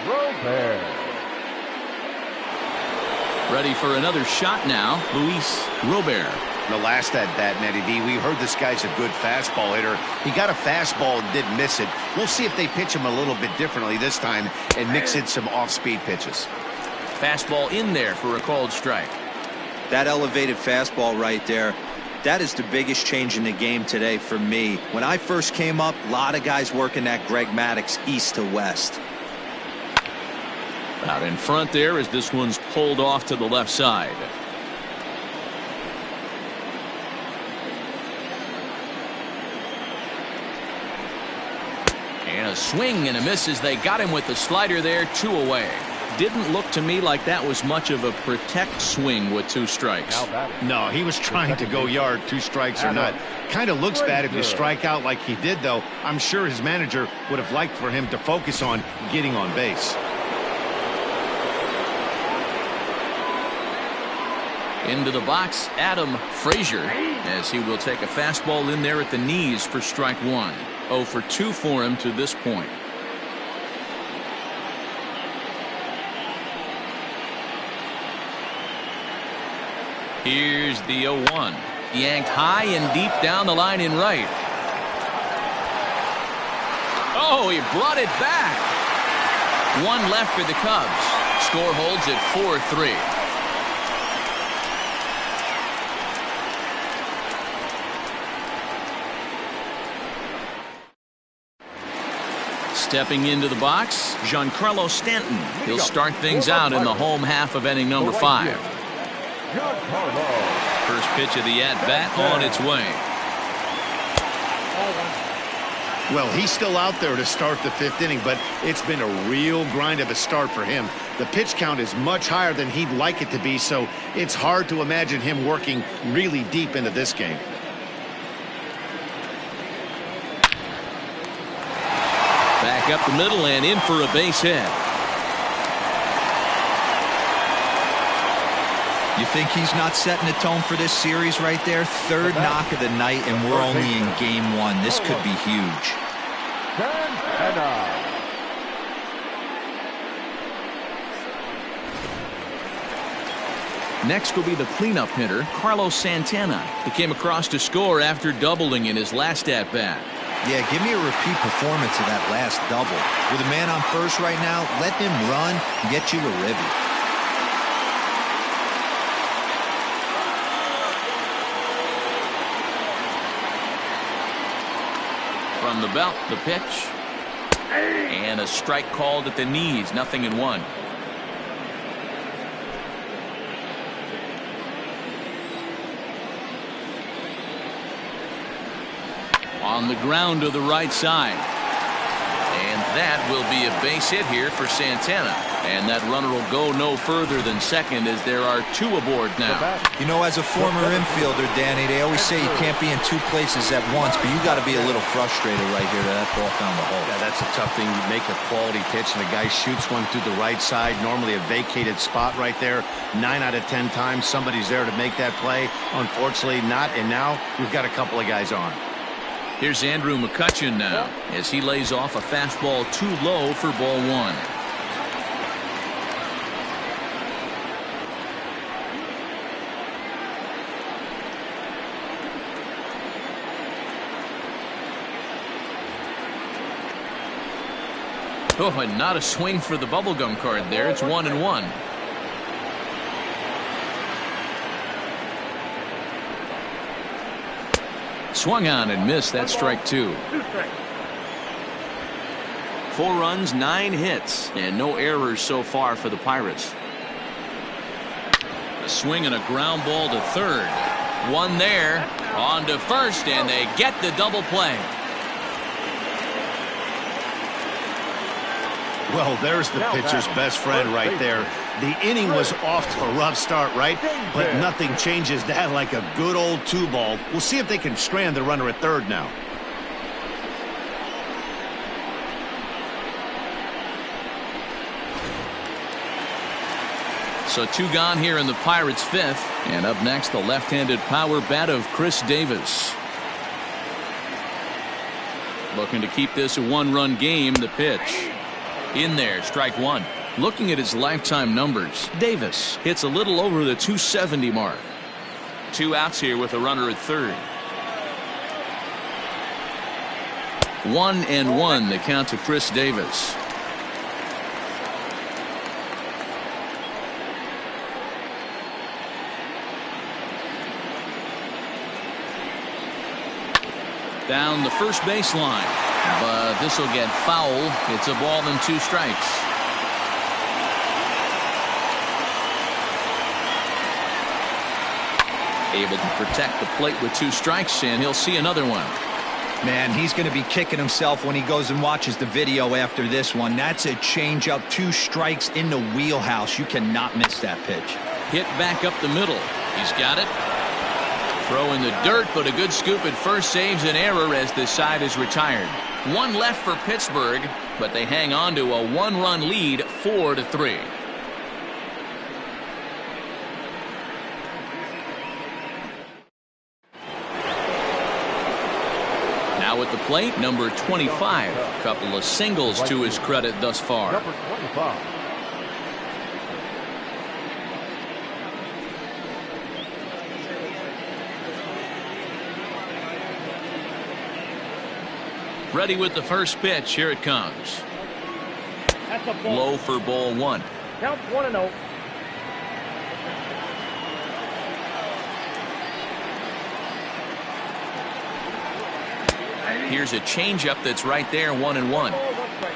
Robert. Ready for another shot now, Luis Robert. The last at bat, Matty V, we heard this guy's a good fastball hitter. He got a fastball and didn't miss it. We'll see if they pitch him a little bit differently this time and mix in some off-speed pitches. Fastball in there for a called strike. That elevated fastball right there, that is the biggest change in the game today for me. When I first came up, a lot of guys working that Greg Maddux east to west. Out in front there as this one's pulled off to the left side. And a swing and a miss as they got him with the slider there, 2 away. Didn't look to me like that was much of a protect swing with 2 strikes. No, he was trying to go yard, 2 strikes or not. Kind of looks bad if you strike out like he did, though. I'm sure his manager would have liked for him to focus on getting on base. Into the box, Adam Frazier, as he will take a fastball in there at the knees for strike 1. 0 for 2 for him to this point. Here's the 0-1. Yanked high and deep down the line in right. Oh, he brought it back. One left for the Cubs. Score holds at 4-3. Stepping into the box, Giancarlo Stanton. He'll start things out in the home half of inning number 5. First pitch of the at-bat on its way. Well, he's still out there to start the 5th inning, but it's been a real grind of a start for him. The pitch count is much higher than he'd like it to be, so it's hard to imagine him working really deep into this game. Back up the middle and in for a base hit. You think he's not setting the tone for this series right there? 3rd knock of the night, and we're only in game 1. This could be huge. Next will be the cleanup hitter, Carlos Santana, who came across to score after doubling in his last at-bat. Yeah, give me a repeat performance of that last double. With a man on first right now, let him run and get you a ribby. From the belt, the pitch. And a strike called at the knees, 0-1. On the ground to the right side. And that will be a base hit here for Santana. And that runner will go no further than second as there are 2 aboard now. You know, as a former infielder, Danny, they always say you can't be in 2 places at once, but you got to be a little frustrated right here that ball found the hole. Yeah, that's a tough thing. You make a quality pitch and a guy shoots one through the right side, normally a vacated spot right there. 9 out of 10 times somebody's there to make that play. Unfortunately not, and now we've got a couple of guys on. Here's Andrew McCutchen now as he lays off a fastball too low for ball 1. Oh, and not a swing for the bubblegum card there. It's 1-1. Swung on and missed. That strike 2. 4 runs, 9 hits, and no errors so far for the Pirates. A swing and a ground ball to third. One there, on to first, and they get the double play. Well, there's the pitcher's best friend right there. The inning was off to a rough start, right? But nothing changes that like a good old 2-ball. We'll see if they can strand the runner at third now. So 2 gone here in the Pirates' 5th. And up next, the left-handed power bat of Chris Davis. Looking to keep this a 1-run game. The pitch. In there, strike 1. Looking at his lifetime numbers, Davis hits a little over the 270 mark. 2 outs here with a runner at third. 1-1 the count to Chris Davis. Down the first baseline. But this will get foul. It's a ball and 2 strikes. Able to protect the plate with 2 strikes, and he'll see another one. Man, he's going to be kicking himself when he goes and watches the video after this one. That's a changeup, 2 strikes in the wheelhouse. You cannot miss that pitch. Hit back up the middle. He's got it. Throw in the dirt, but a good scoop at first saves an error as this side is retired. 1 left for Pittsburgh, but they hang on to a 1-run lead, 4-3. Now Now at the plate, number 25. A couple of singles to his credit thus far. Number 25. Ready with the first pitch. Here it comes. That's a ball. Low for ball one. Count 1-0. Here's a changeup that's right there, 1-1. Ball, 1 strike.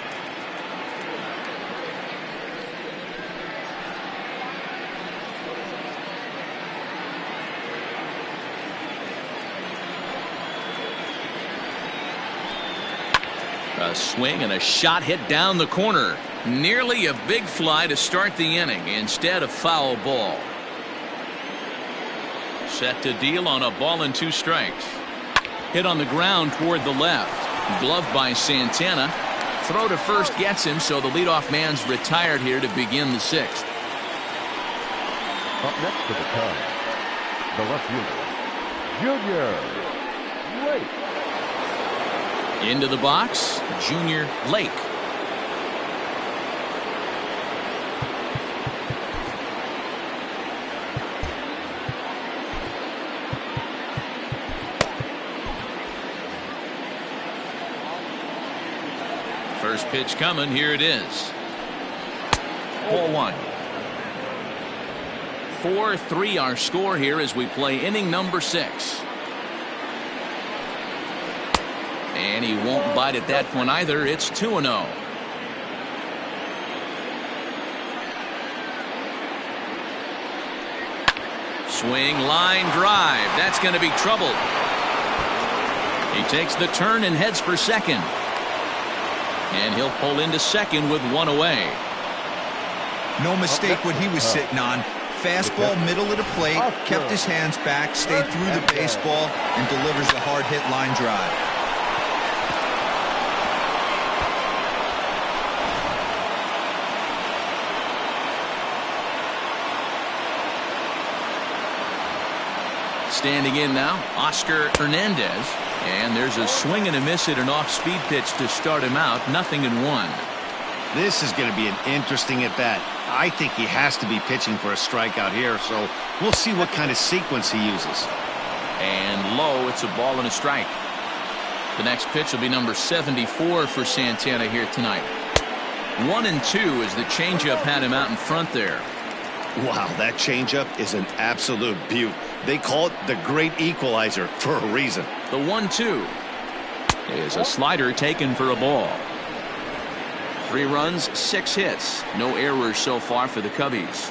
A swing and a shot hit down the corner. Nearly a big fly to start the inning. Instead, a foul ball. Set to deal on a ball and 2 strikes. Hit on the ground toward the left. Gloved by Santana. Throw to first gets him, so the leadoff man's retired here to begin the 6th. Up next to the Cubs, the left fielder, Junior Lake. Into the box, Junior Lake. First pitch coming. Here it is. Ball 1. 4-3 our score here as we play inning number 6. And he won't bite at that one either. It's 2-0. Swing, line drive. That's going to be trouble. He takes the turn and heads for second. And he'll pull into second with 1 away. No mistake what he was sitting on. Fastball middle of the plate, kept his hands back, stayed through the baseball, and delivers a hard hit line drive. Standing in now, Oscar Hernandez. And there's a swing and a miss at an off-speed pitch to start him out. 0-1. This is going to be an interesting at-bat. I think he has to be pitching for a strikeout here, so we'll see what kind of sequence he uses. And low, it's a ball and a strike. The next pitch will be number 74 for Santana here tonight. 1-2 as the changeup had him out in front there. Wow, that changeup is an absolute beaut. They call it the great equalizer for a reason. The 1-2 is a slider taken for a ball. 3 runs, 6 hits. No errors so far for the Cubbies.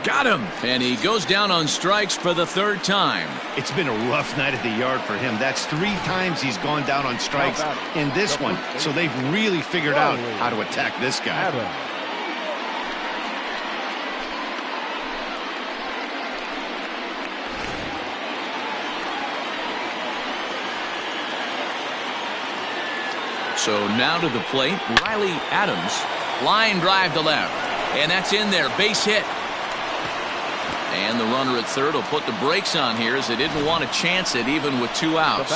Got him, and he goes down on strikes for the 3rd time. It's been a rough night at the yard for him. That's 3 times he's gone down on strikes in this one. So they've really figured out how to attack this guy. So now to the plate, Riley Adams. Line drive to left. And that's in there. Base hit. And the runner at third will put the brakes on here as they didn't want to chance it even with 2 outs.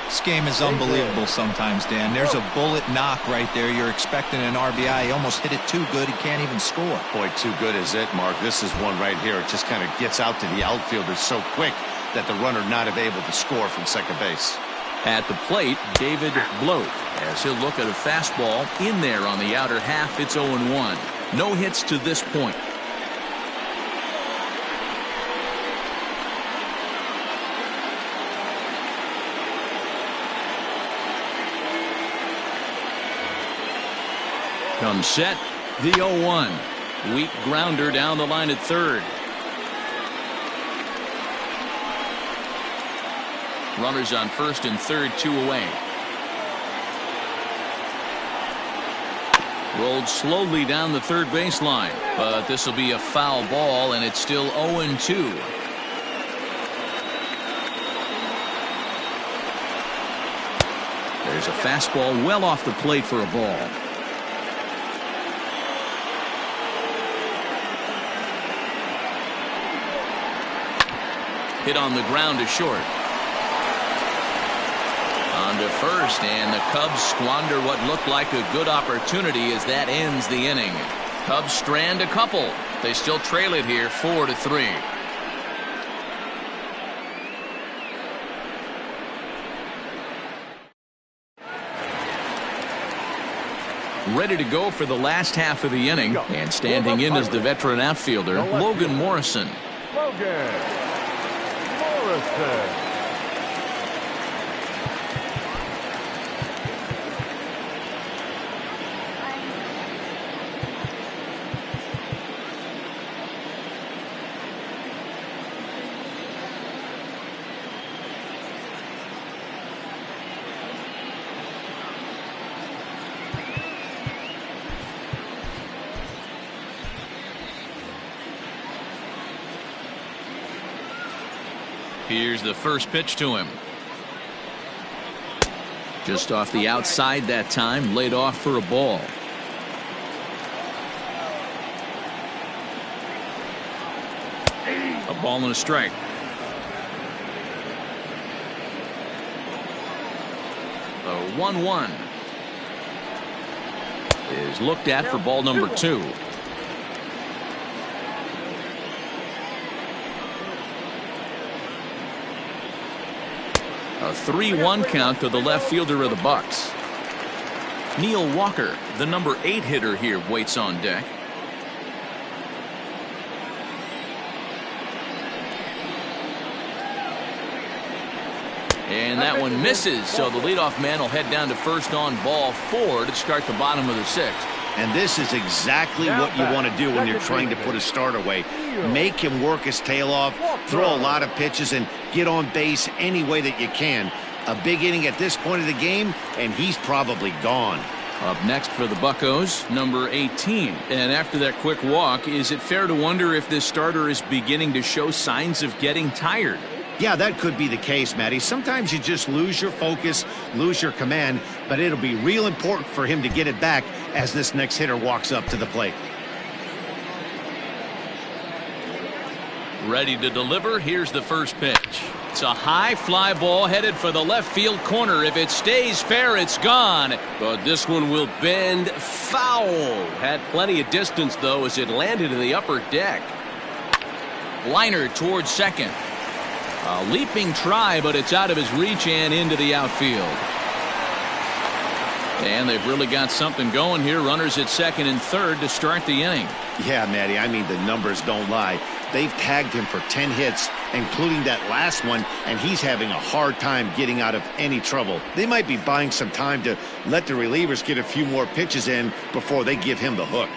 This game is unbelievable sometimes, Dan. There's a bullet knock right there. You're expecting an RBI. He almost hit it too good. He can't even score. Boy, too good is it, Mark. This is one right here. It just kind of gets out to the outfielder so quick that the runner not able to score from second base. At the plate, David Bloat, as he'll look at a fastball in there on the outer half. It's 0-1. No hits to this point. Comes set, the 0-1. Weak grounder down the line at third. Runners on first and third, 2 away. Rolled slowly down the third baseline, but this will be a foul ball, and it's still 0-2. There's a fastball well off the plate for a ball. Hit on the ground to short. Down to first, and the Cubs squander what looked like a good opportunity as that ends the inning. Cubs strand a couple. They still trail it here 4-3. Ready to go for the last half of the inning, and standing in as the veteran outfielder, Logan Morrison. Logan Morrison. Here's the first pitch to him. Just off the outside that time, laid off for a ball. A ball and a strike. The 1-1 is looked at for ball number 2. A 3-1 count to the left fielder of the Bucks. Neil Walker, the number 8 hitter here, waits on deck. And that one misses, so the leadoff man will head down to first on ball 4 to start the bottom of the 6th. And this is exactly what you want to do when you're trying to put a start away. Make him work his tail off, throw a lot of pitches, and get on base any way that you can. A big inning at this point of the game, and he's probably gone. Up next for the Buccos, number 18. And after that quick walk, is it fair to wonder if this starter is beginning to show signs of getting tired? Yeah, that could be the case, Matty. Sometimes you just lose your focus, lose your command, but it'll be real important for him to get it back as this next hitter walks up to the plate. Ready to deliver. Here's the first pitch. It's a high fly ball headed for the left field corner. If it stays fair, it's gone. But this one will bend foul. Had plenty of distance, though, as it landed in the upper deck. Liner towards second. A leaping try, but it's out of his reach and into the outfield. And they've really got something going here. Runners at second and third to start the inning. Yeah, Matty, I mean, the numbers don't lie. They've tagged him for 10 hits, including that last one, and he's having a hard time getting out of any trouble. They might be buying some time to let the relievers get a few more pitches in before they give him the hook.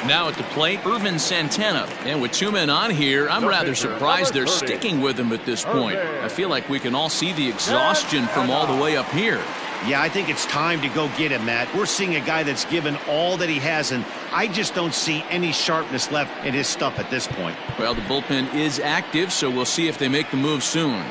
Now at the plate, Irvin Santana. And with 2 men on here, I'm rather surprised they're sticking with him at this point. I feel like we can all see the exhaustion from all the way up here. Yeah, I think it's time to go get him, Matt. We're seeing a guy that's given all that he has, and I just don't see any sharpness left in his stuff at this point. Well, the bullpen is active, so we'll see if they make the move soon.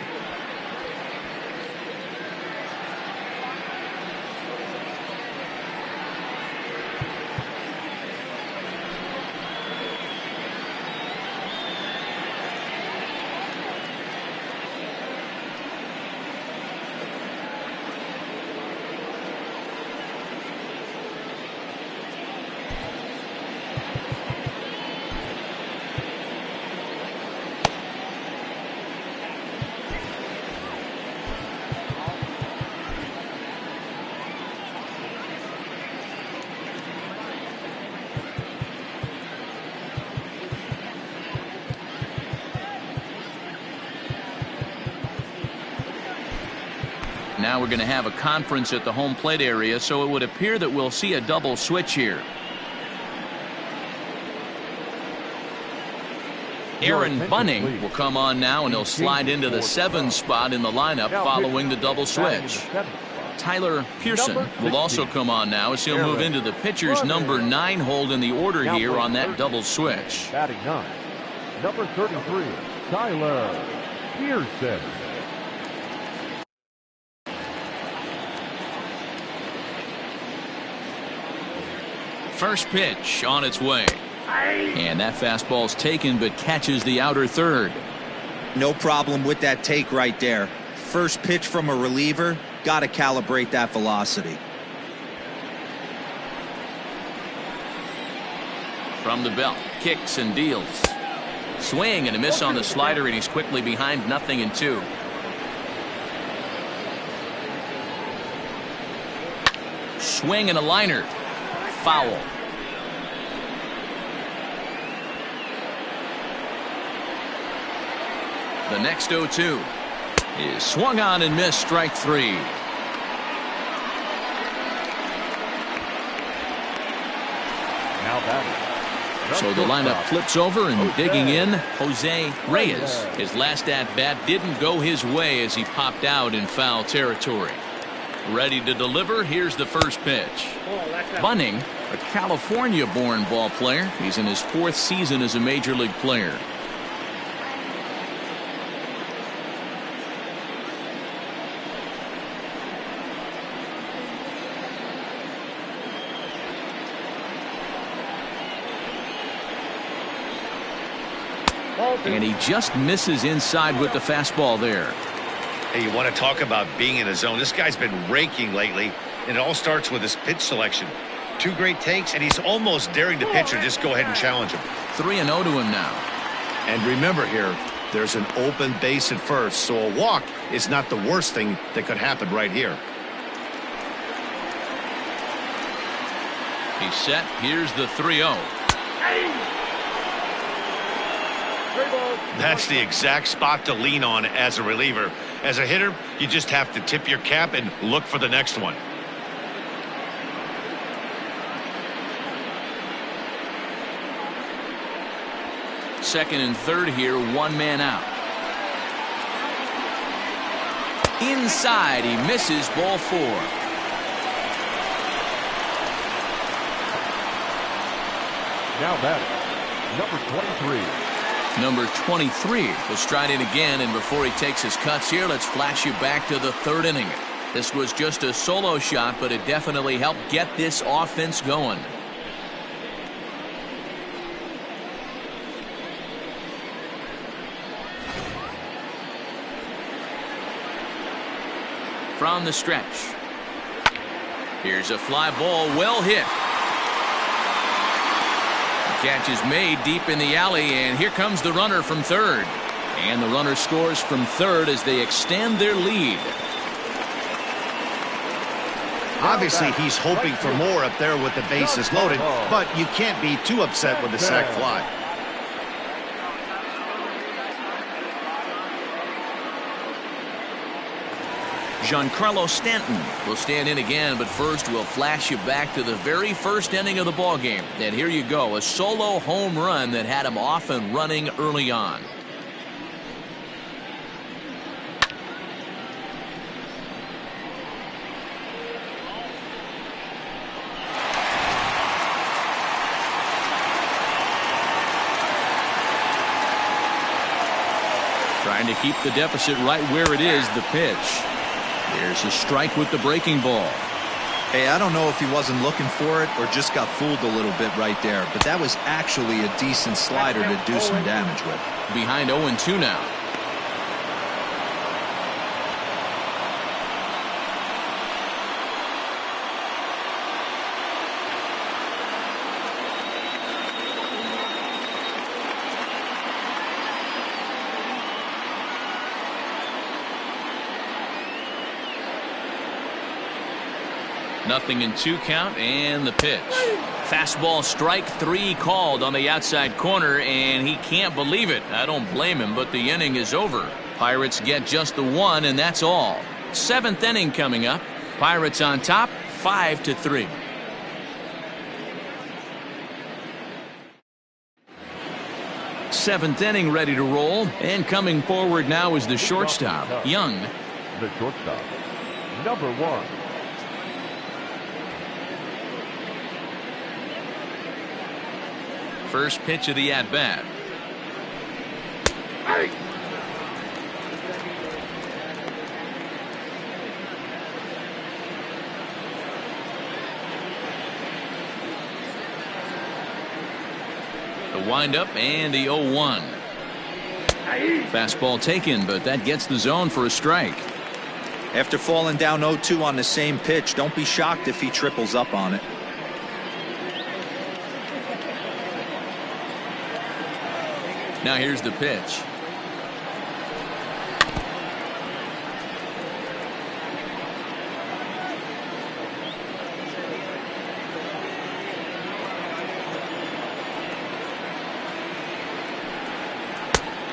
Now we're going to have a conference at the home plate area, so it would appear that we'll see a double switch here. Aaron Bunning will come on now, and he'll slide into the 7 spot in the lineup following the double switch. Tyler Pearson will also come on now as he'll move into the pitcher's number 9 hold in the order here on that double switch. Batting 9, number 33, Tyler Pearson. First pitch on its way. And that fastball's taken but catches the outer third. No problem with that take right there. First pitch from a reliever, got to calibrate that velocity. From the belt, kicks and deals. Swing and a miss on the slider, and he's quickly behind 0-2. Swing and a liner. Foul. The next 0-2 is swung on and missed, strike 3. Now batting. So the lineup flips over, and digging in, Jose Reyes. His last at-bat didn't go his way as he popped out in foul territory. Ready to deliver, here's the first pitch. Bunning, a California-born ball player. He's in his 4th season as a major league player. And he just misses inside with the fastball there. Hey, you want to talk about being in a zone? This guy's been raking lately, and it all starts with his pitch selection. 2 great takes, and he's almost daring the pitcher just go ahead and challenge him. 3-0 to him now. And remember here, there's an open base at first, so a walk is not the worst thing that could happen right here. He's set. Here's the 3-0. That's the exact spot to lean on as a reliever. As a hitter, you just have to tip your cap and look for the next one. Second and third here, 1 man out. Inside, he misses, ball 4. Now batting. Number 23. Number 23 will stride in again, and before he takes his cuts here, let's flash you back to the 3rd inning. This was just a solo shot, but it definitely helped get this offense going. From the stretch. Here's a fly ball, well hit. Catch is made deep in the alley, and here comes the runner from third. And the runner scores from third as they extend their lead. Obviously, he's hoping for more up there with the bases loaded, but you can't be too upset with the sac fly. Giancarlo Stanton will stand in again, but first we'll flash you back to the very first inning of the ballgame. And here you go, a solo home run that had him off and running early on. Trying to keep the deficit right where it is, the pitch. There's a strike with the breaking ball. Hey, I don't know if he wasn't looking for it or just got fooled a little bit right there, but that was actually a decent slider to do some damage with. Behind 0-2 now. Nothing in 2 count, and the pitch. Fastball strike 3 called on the outside corner, and he can't believe it. I don't blame him, but the inning is over. Pirates get just the 1, and that's all. 7th inning coming up. Pirates on top, 5-3. Seventh inning ready to roll, and coming forward now is the shortstop, Young. The shortstop, number 1. First pitch of the at-bat. windup and the 0-1. Fastball taken, but that gets the zone for a strike. After falling down 0-2 on the same pitch, don't be shocked if he triples up on it. Now here's the pitch.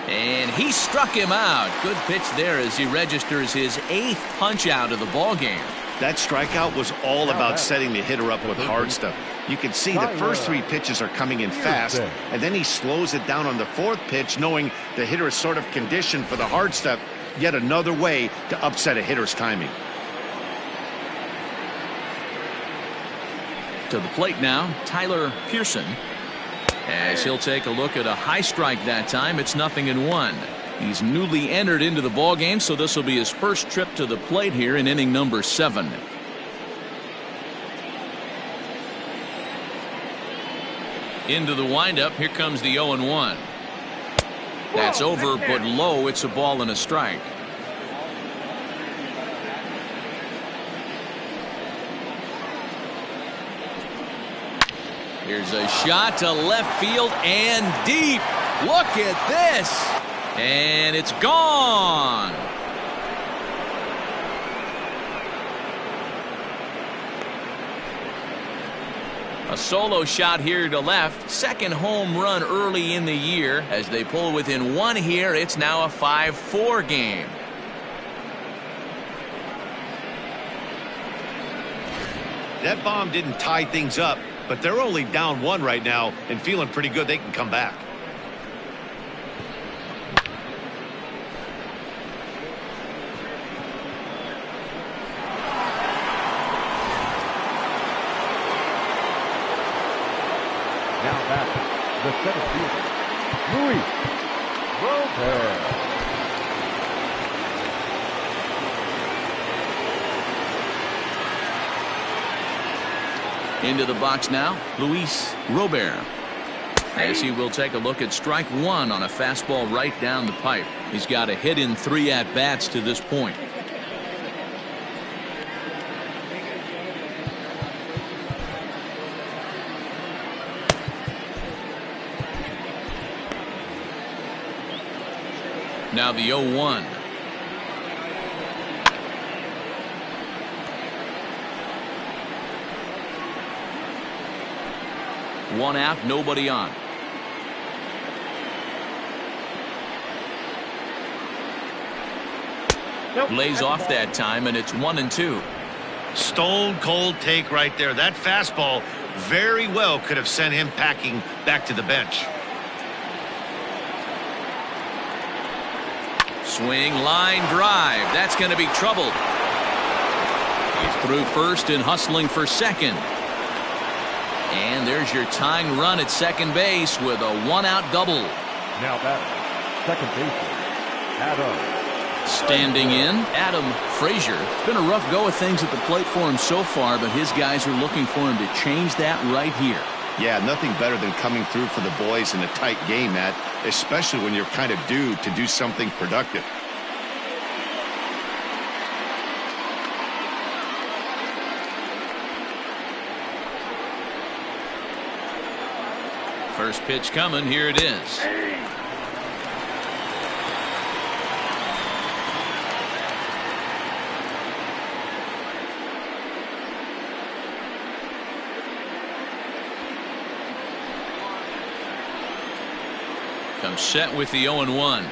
And he struck him out. Good pitch there as he registers his 8th punch out of the ball game. That strikeout was all about setting the hitter up with hard stuff. You can see the first 3 pitches are coming in fast, and then he slows it down on the 4th pitch, knowing the hitter is sort of conditioned for the hard stuff. Yet another way to upset a hitter's timing. To the plate now, Tyler Pearson. As he'll take a look at a high strike that time. It's 0-1. He's newly entered into the ball game, so this will be his first trip to the plate here in inning number 7. Into the windup. Here comes the 0-1. That's over, but low. It's a ball and a strike. Here's a shot to left field and deep. Look at this. And it's gone. A solo shot here to left. Second home run early in the year. As they pull within 1 here, it's now a 5-4 game. That bomb didn't tie things up, but they're only down 1 right now and feeling pretty good they can come back. Now back, the center fielder, Luis Robert. Into the box now, Luis Robert. As he will take a look at strike 1 on a fastball right down the pipe. He's got a hit in 3 at-bats to this point. Now the 0-1. One out, nobody on. Lays off that time, and it's 1-2. Stone cold take right there. That fastball very well could have sent him packing back to the bench. Swing, line drive. That's going to be trouble. He's through first and hustling for second. And there's your tying run at second base with a 1-out double. Now back, second baseman, Adam. Standing in, Adam Frazier. It's been a rough go of things at the plate for him so far, but his guys are looking for him to change that right here. Yeah, nothing better than coming through for the boys in a tight game, Matt, especially when you're kind of due to do something productive. First pitch coming. Here it is. Comes set with the 0-1.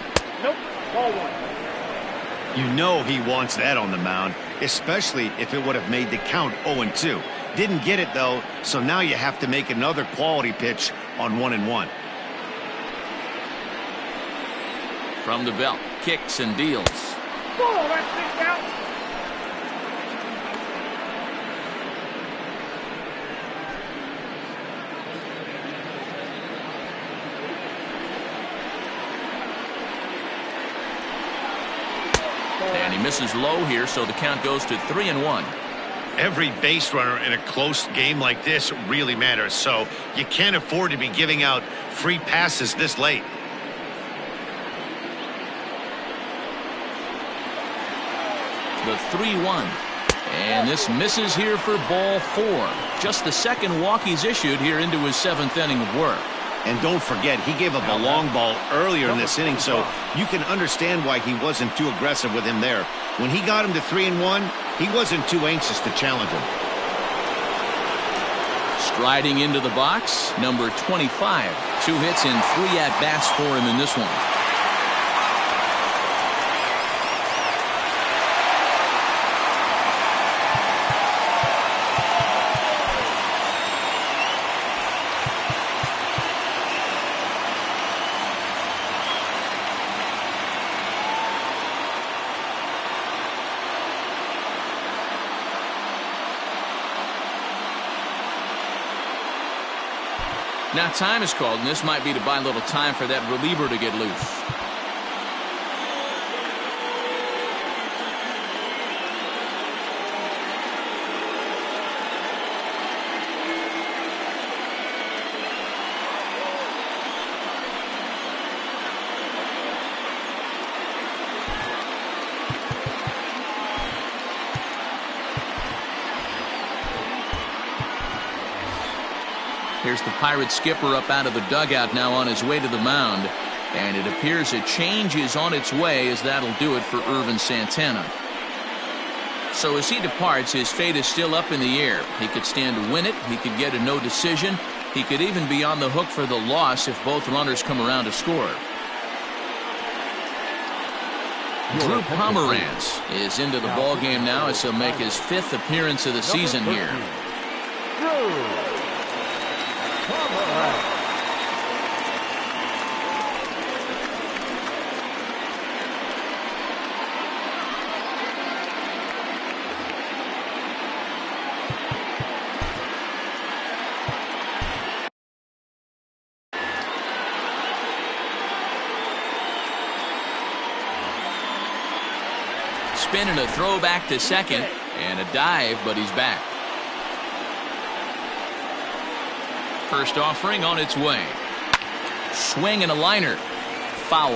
Nope. Ball 1. You know he wants that on the mound, especially if it would have made the count 0-2. Didn't get it, though, so now you have to make another quality pitch on 1-1. From the belt, kicks and deals. Ball, that's 6 out. And he misses low here, so the count goes to 3-1. Every base runner in a close game like this really matters, so you can't afford to be giving out free passes this late. The 3-1. And this misses here for ball 4. Just the second walk he's issued here into his 7th inning of work. And don't forget, he gave up a long ball earlier in this inning, so you can understand why he wasn't too aggressive with him there. When he got him to 3-1, he wasn't too anxious to challenge him. Striding into the box, number 25. 2 hits and 3 at-bats for him in this one. Now time is called, and this might be to buy a little time for that reliever to get loose. Here's the Pirates skipper up out of the dugout now on his way to the mound. And it appears a change is on its way, as that'll do it for Ervin Santana. So as he departs, his fate is still up in the air. He could stand to win it. He could get a no decision. He could even be on the hook for the loss if both runners come around to score. Drew Pomeranz is into the ballgame now as he'll make his 5th appearance of the season here. Spin and a throw back to second, and a dive, but he's back. First offering on its way. Swing and a liner. Foul.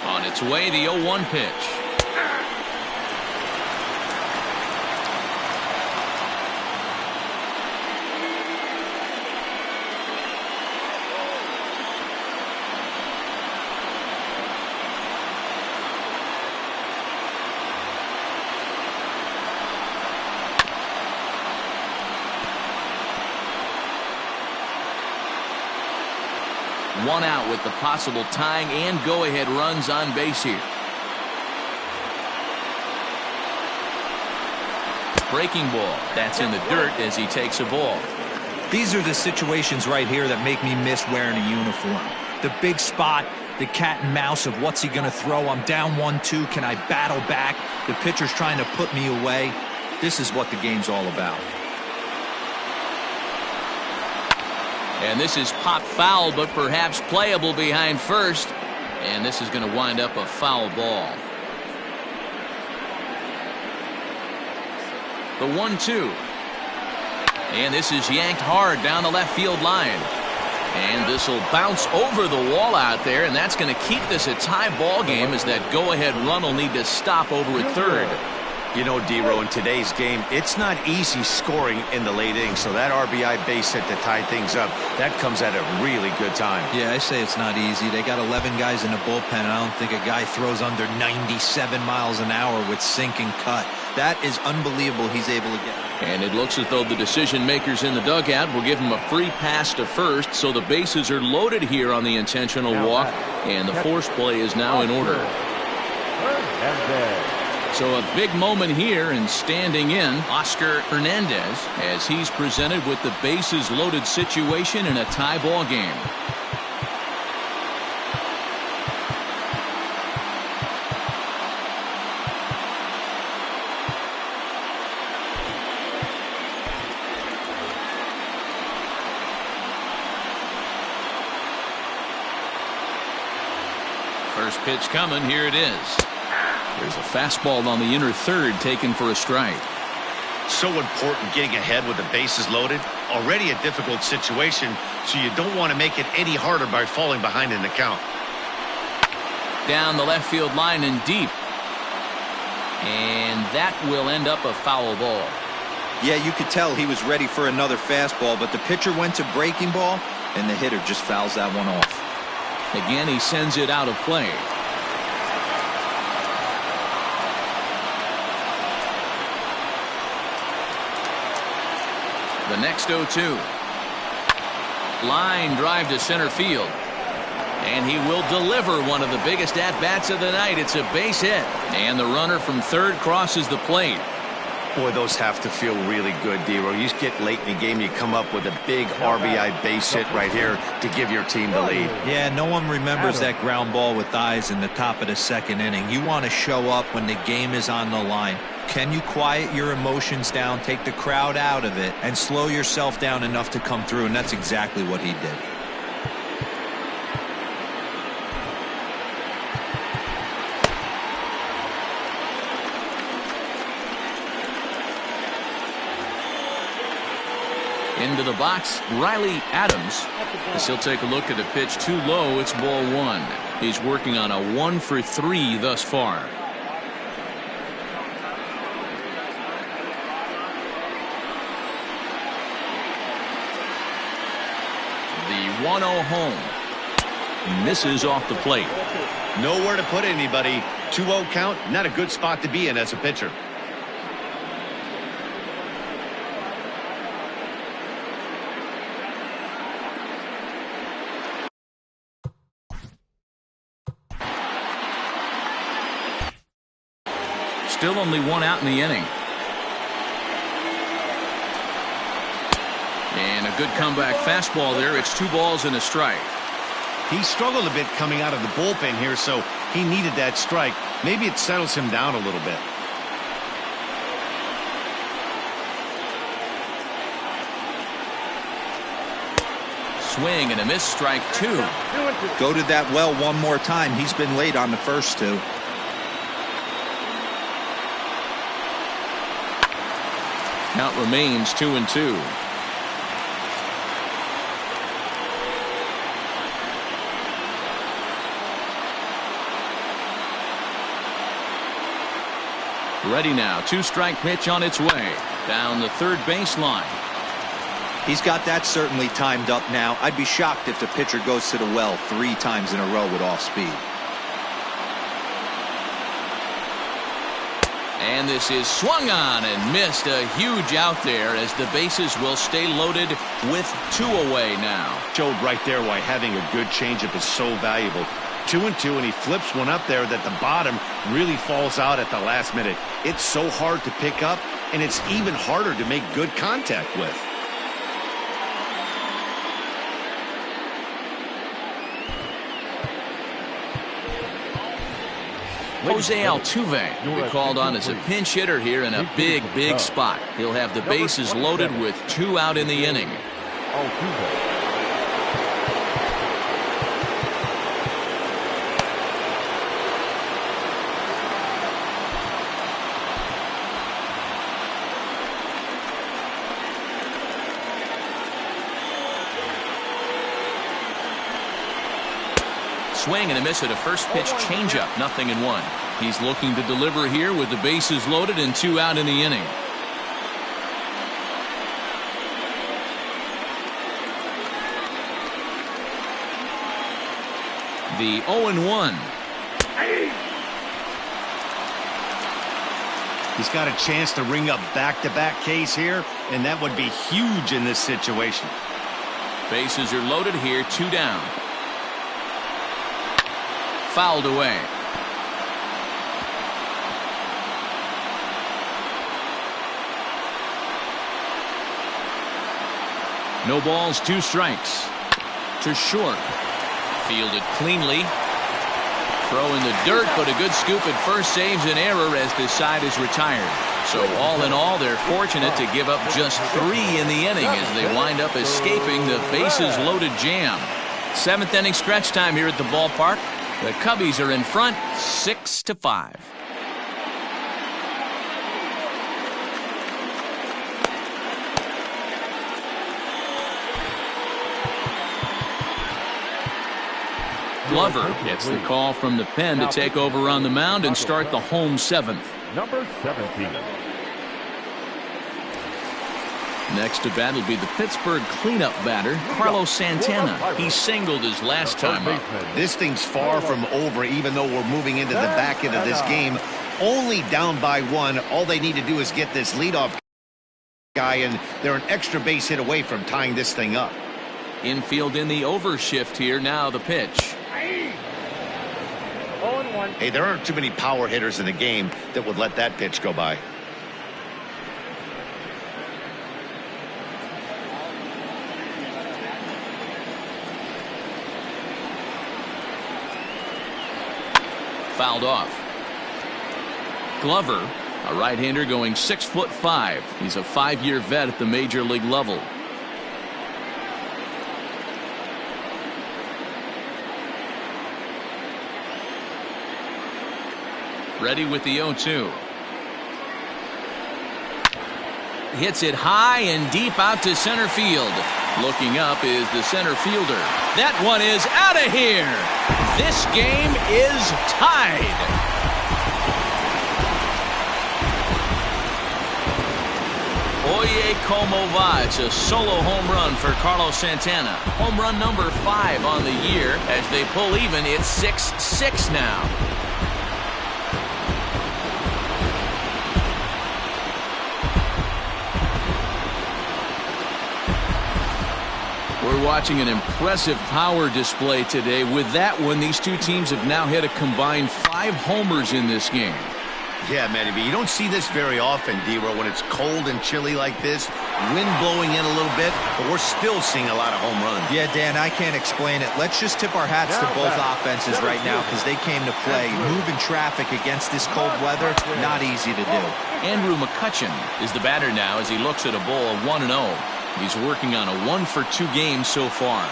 On its way, the 0-1 pitch. One out with the possible tying and go-ahead runs on base here. Breaking ball. That's in the dirt as he takes a ball. These are the situations right here that make me miss wearing a uniform. The big spot, the cat and mouse of what's he going to throw. I'm down 1-2. Can I battle back? The pitcher's trying to put me away. This is what the game's all about. And this is popped foul, but perhaps playable behind first. And this is going to wind up a foul ball. The 1-2. And this is yanked hard down the left field line. And this will bounce over the wall out there, and that's going to keep this a tie ball game as that go-ahead run will need to stop over at third. You know, D-Row, in today's game, it's not easy scoring in the late innings, so that RBI base hit to tie things up, that comes at a really good time. Yeah, I say it's not easy. They got 11 guys in the bullpen, and I don't think a guy throws under 97 miles an hour with sink and cut. That is unbelievable he's able to get. And it looks as though the decision makers in the dugout will give him a free pass to first, so the bases are loaded here on the intentional walk, and the force play is now in order. So a big moment here, and standing in, Oscar Hernandez, as he's presented with the bases loaded situation in a tie ball game. First pitch coming. Here it is. There's a fastball on the inner third taken for a strike. So important getting ahead with the bases loaded. Already a difficult situation, so you don't want to make it any harder by falling behind in the count. Down the left field line and deep. And that will end up a foul ball. Yeah, you could tell he was ready for another fastball, but the pitcher went to breaking ball, and the hitter just fouls that one off. Again, he sends it out of play. The next 0-2. Line drive to center field. And he will deliver one of the biggest at-bats of the night. It's a base hit. And the runner from third crosses the plate. Boy, those have to feel really good, D-Row. You get late in the game, you come up with a big RBI base hit right here to give your team the lead. Yeah, no one remembers that ground ball with eyes in the top of the second inning. You want to show up when the game is on the line. Can you quiet your emotions down, take the crowd out of it, and slow yourself down enough to come through? And that's exactly what he did. Into the box, Riley Adams. As he'll take a look at a pitch too low. It's ball one. He's working on a 1-for-3 thus far. The 1-0 home. Misses off the plate. Nowhere to put anybody. 2-0 count, not a good spot to be in as a pitcher. Still only one out in the inning. And a good comeback fastball there. It's 2 balls and a strike. He struggled a bit coming out of the bullpen here, so he needed that strike. Maybe it settles him down a little bit. Swing and a miss, strike 2. Go to that well one more time. He's been late on the first 2. Count remains 2-2. Ready now. 2-strike pitch on its way. Down the third baseline. He's got that certainly timed up now. I'd be shocked if the pitcher goes to the well 3 times in a row with off speed. And this is swung on and missed. A huge out there as the bases will stay loaded with 2 away now. Showed right there why having a good changeup is so valuable. 2-2, and he flips one up there that the bottom really falls out at the last minute. It's so hard to pick up, and it's even harder to make good contact with. Jose Altuve will be called on as a pinch hitter here in a big spot. He'll have the bases loaded with 2 out in the inning. Swing and a miss at a first pitch changeup. 0-1. He's looking to deliver here with the bases loaded and 2 out in the inning. The 0-1. He's got a chance to ring up back-to-back Ks here, and that would be huge in this situation. Bases are loaded here. 2 down. Fouled away. No balls, 2 strikes. To short. Fielded cleanly. Throw in the dirt, but a good scoop at first saves an error as this side is retired. So all in all, they're fortunate to give up just 3 in the inning as they wind up escaping the bases loaded jam. 7th inning stretch time here at the ballpark. The Cubbies are in front 6-5. Glover gets the call from the pen to take over on the mound and start the home seventh. Number 17. Next to bat will be the Pittsburgh cleanup batter, Carlos Santana. He singled his last time up. This thing's far from over, even though we're moving into the back end of this game. Only down by one. All they need to do is get this leadoff guy, and they're an extra base hit away from tying this thing up. Infield in the overshift here. Now the pitch. 0-1. Hey, there aren't too many power hitters in the game that would let that pitch go by. Fouled off. Glover, a right-hander going 6'5". He's a 5-year vet at the major league level. Ready with the 0-2. Hits it high and deep out to center field. Looking up is the center fielder. That one is out of here. This game is tied. Oye, como va. It's a solo home run for Carlos Santana. Home run number 5 on the year. As they pull even, it's 6-6 now. We're watching an impressive power display today. With that one, these two teams have now hit a combined 5 homers in this game. Yeah, Matty B, you don't see this very often, D-Row, when it's cold and chilly like this. Wind blowing in a little bit, but we're still seeing a lot of home runs. Yeah, Dan, I can't explain it. Let's just tip our hats to both offenses right now because they came to play. Moving traffic against this cold weather, not easy to do. Andrew McCutcheon is the batter now as he looks at a ball of 1-0. He's working on a 1-for-2 game so far.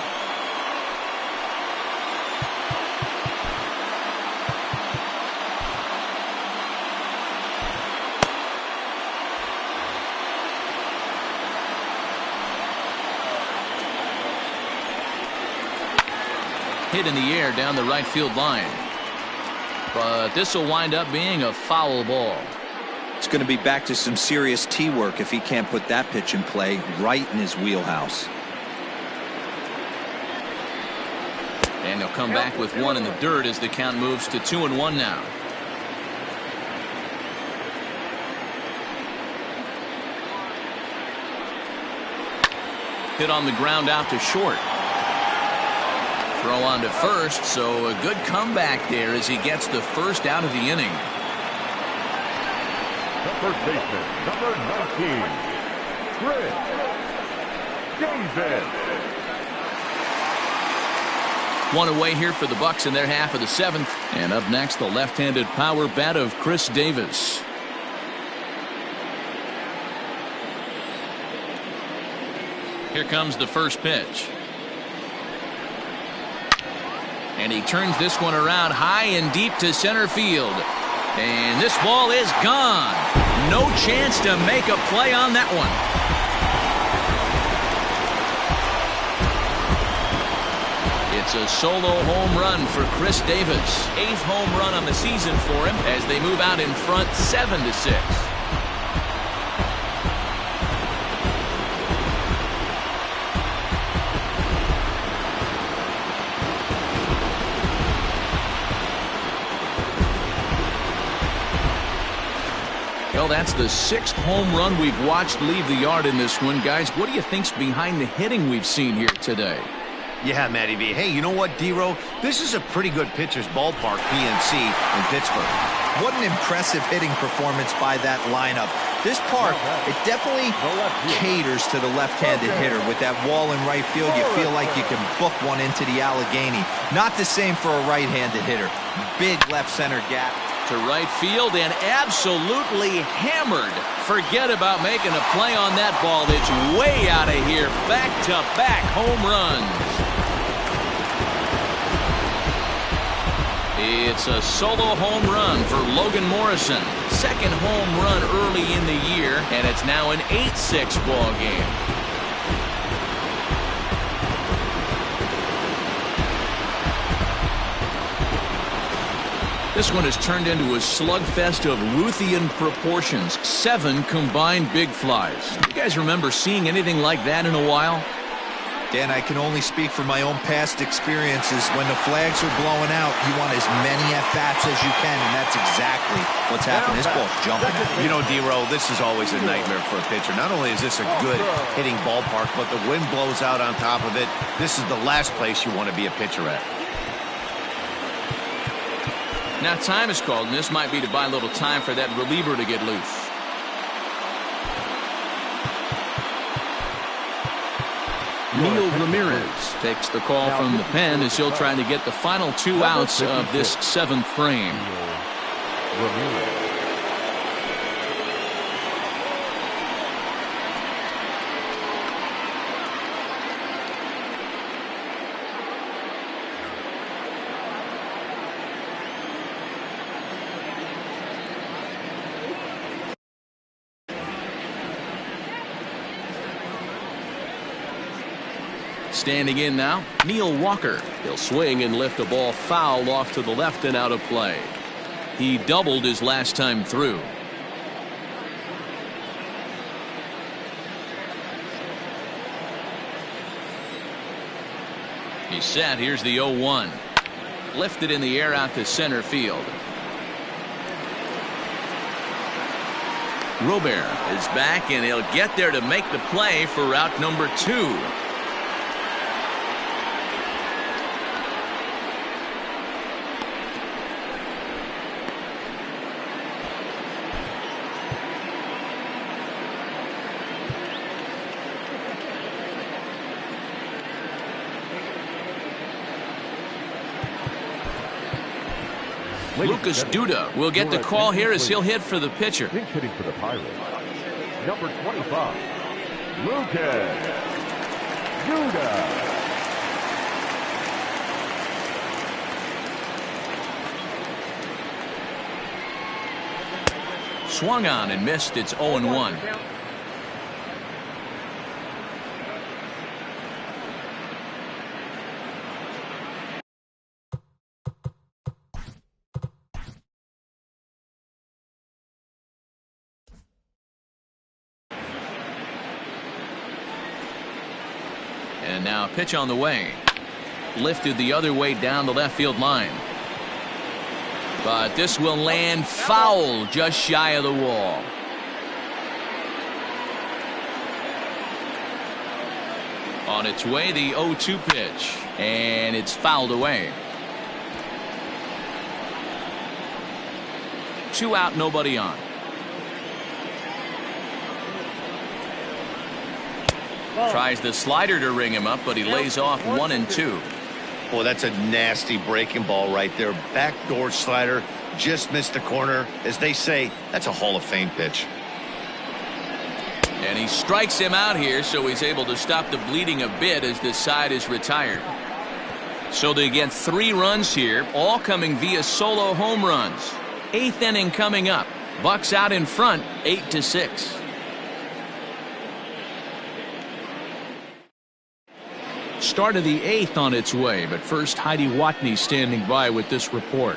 Hit in the air down the right field line. But this will wind up being a foul ball. It's going to be back to some serious tee work if he can't put that pitch in play right in his wheelhouse. And he'll come back with one in the dirt as the count moves to 2-1 now. Hit on the ground out to short. Throw on to first, so a good comeback there as he gets the first out of the inning. The first baseman, number 19, Chris Davis. One away here for the Bucks in their half of the 7th. And up next, the left-handed power bat of Chris Davis. Here comes the first pitch. And he turns this one around high and deep to center field. And this ball is gone. No chance to make a play on that one. It's a solo home run for Chris Davis. 8th home run on the season for him as they move out in front 7-6. Well, that's the 6th home run we've watched leave the yard in this one. Guys, what do you think's behind the hitting we've seen here today? Yeah, Matty V. Hey, you know what, D-Row? This is a pretty good pitcher's ballpark, PNC, in Pittsburgh. What an impressive hitting performance by that lineup. This park, it definitely caters to the left-handed hitter. With that wall in right field, you feel like you can book one into the Allegheny. Not the same for a right-handed hitter. Big left center gap. To right field and absolutely hammered. Forget about making a play on that ball. It's way out of here. Back-to-back home runs. It's a solo home run for Logan Morrison. Second home run early in the year, and it's now an 8-6 ball game. This one has turned into a slugfest of Ruthian proportions. 7 combined big flies. You guys remember seeing anything like that in a while? Dan, I can only speak from my own past experiences. When the flags are blowing out, you want as many at-bats as you can, and that's exactly what's happening. This ball's jumping at you. You know, D-Row, this is always a nightmare for a pitcher. Not only is this a good hitting ballpark, but the wind blows out on top of it. This is the last place you want to be a pitcher at. Now time is called, and this might be to buy a little time for that reliever to get loose. Neil Ramirez takes the call from the pen as he'll try to get the final 2 outs of this 7th frame. Standing in now, Neil Walker. He'll swing and lift a ball foul off to the left and out of play. He doubled his last time through. He's set. Here's the 0-1. Lifted in the air out to center field. Robert is back, and he'll get there to make the play for route number 2. Lucas Duda will get the call here as he'll hit for the pitcher. Hitting for the Pirates, number 25, Lucas Duda. Swung on and missed. It's 0-1. And now pitch on the way. Lifted the other way down the left field line. But this will land foul just shy of the wall. On its way, the 0-2 pitch. And it's fouled away. 2 out, nobody on. Tries the slider to ring him up, but he lays off 1 and 2. Boy, that's a nasty breaking ball right there. Backdoor slider, just missed the corner. As they say, that's a Hall of Fame pitch. And he strikes him out here, so he's able to stop the bleeding a bit as this side is retired. So they get 3 runs here, all coming via solo home runs. 8th inning coming up. Bucks out in front, 8-6. Start of the 8th on its way, but first Heidi Watney standing by with this report.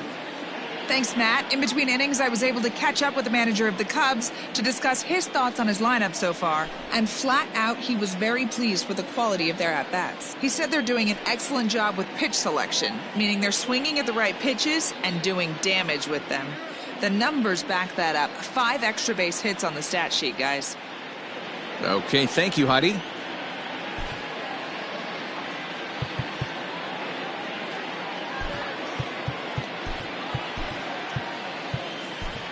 Thanks, Matt. In between innings, I was able to catch up with the manager of the Cubs to discuss his thoughts on his lineup so far. And flat out, he was very pleased with the quality of their at-bats. He said they're doing an excellent job with pitch selection, meaning they're swinging at the right pitches and doing damage with them. The numbers back that up. 5 extra base hits on the stat sheet, guys. Okay, thank you, Heidi.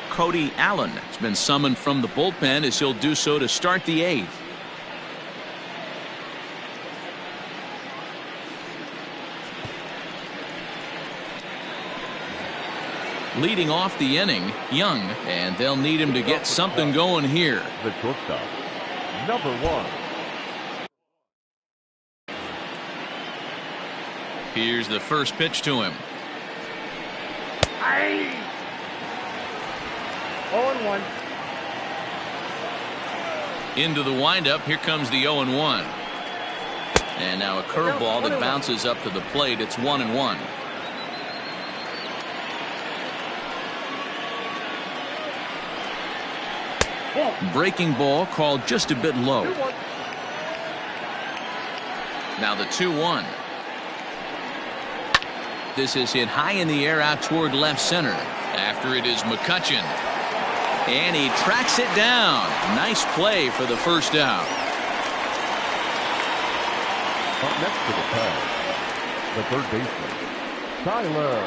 Cody Allen has been summoned from the bullpen as he'll do so to start the 8th. Leading off the inning, Young, and they'll need him to get something going here. The shortstop, number 1. Here's the first pitch to him. Aye. 0-1. Into the windup. Here comes the 0-1. And now a curveball that bounces up to the plate. It's 1-1. Breaking ball called just a bit low. Now the 2-1. This is hit high in the air out toward left center. After it is McCutchen. And he tracks it down. Nice play for the first out. Up next to the pad, the third baseman, Tyler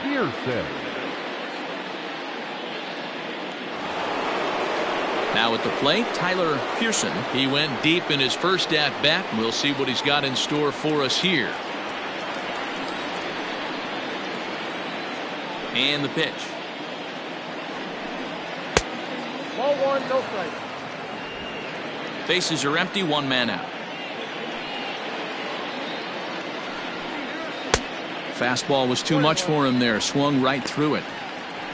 Pearson. Now at the plate, Tyler Pearson. He went deep in his first at-bat. We'll see what he's got in store for us here. And the pitch. Ball 1, no strike. Bases are empty, one man out. Fastball was too much for him there. Swung right through it.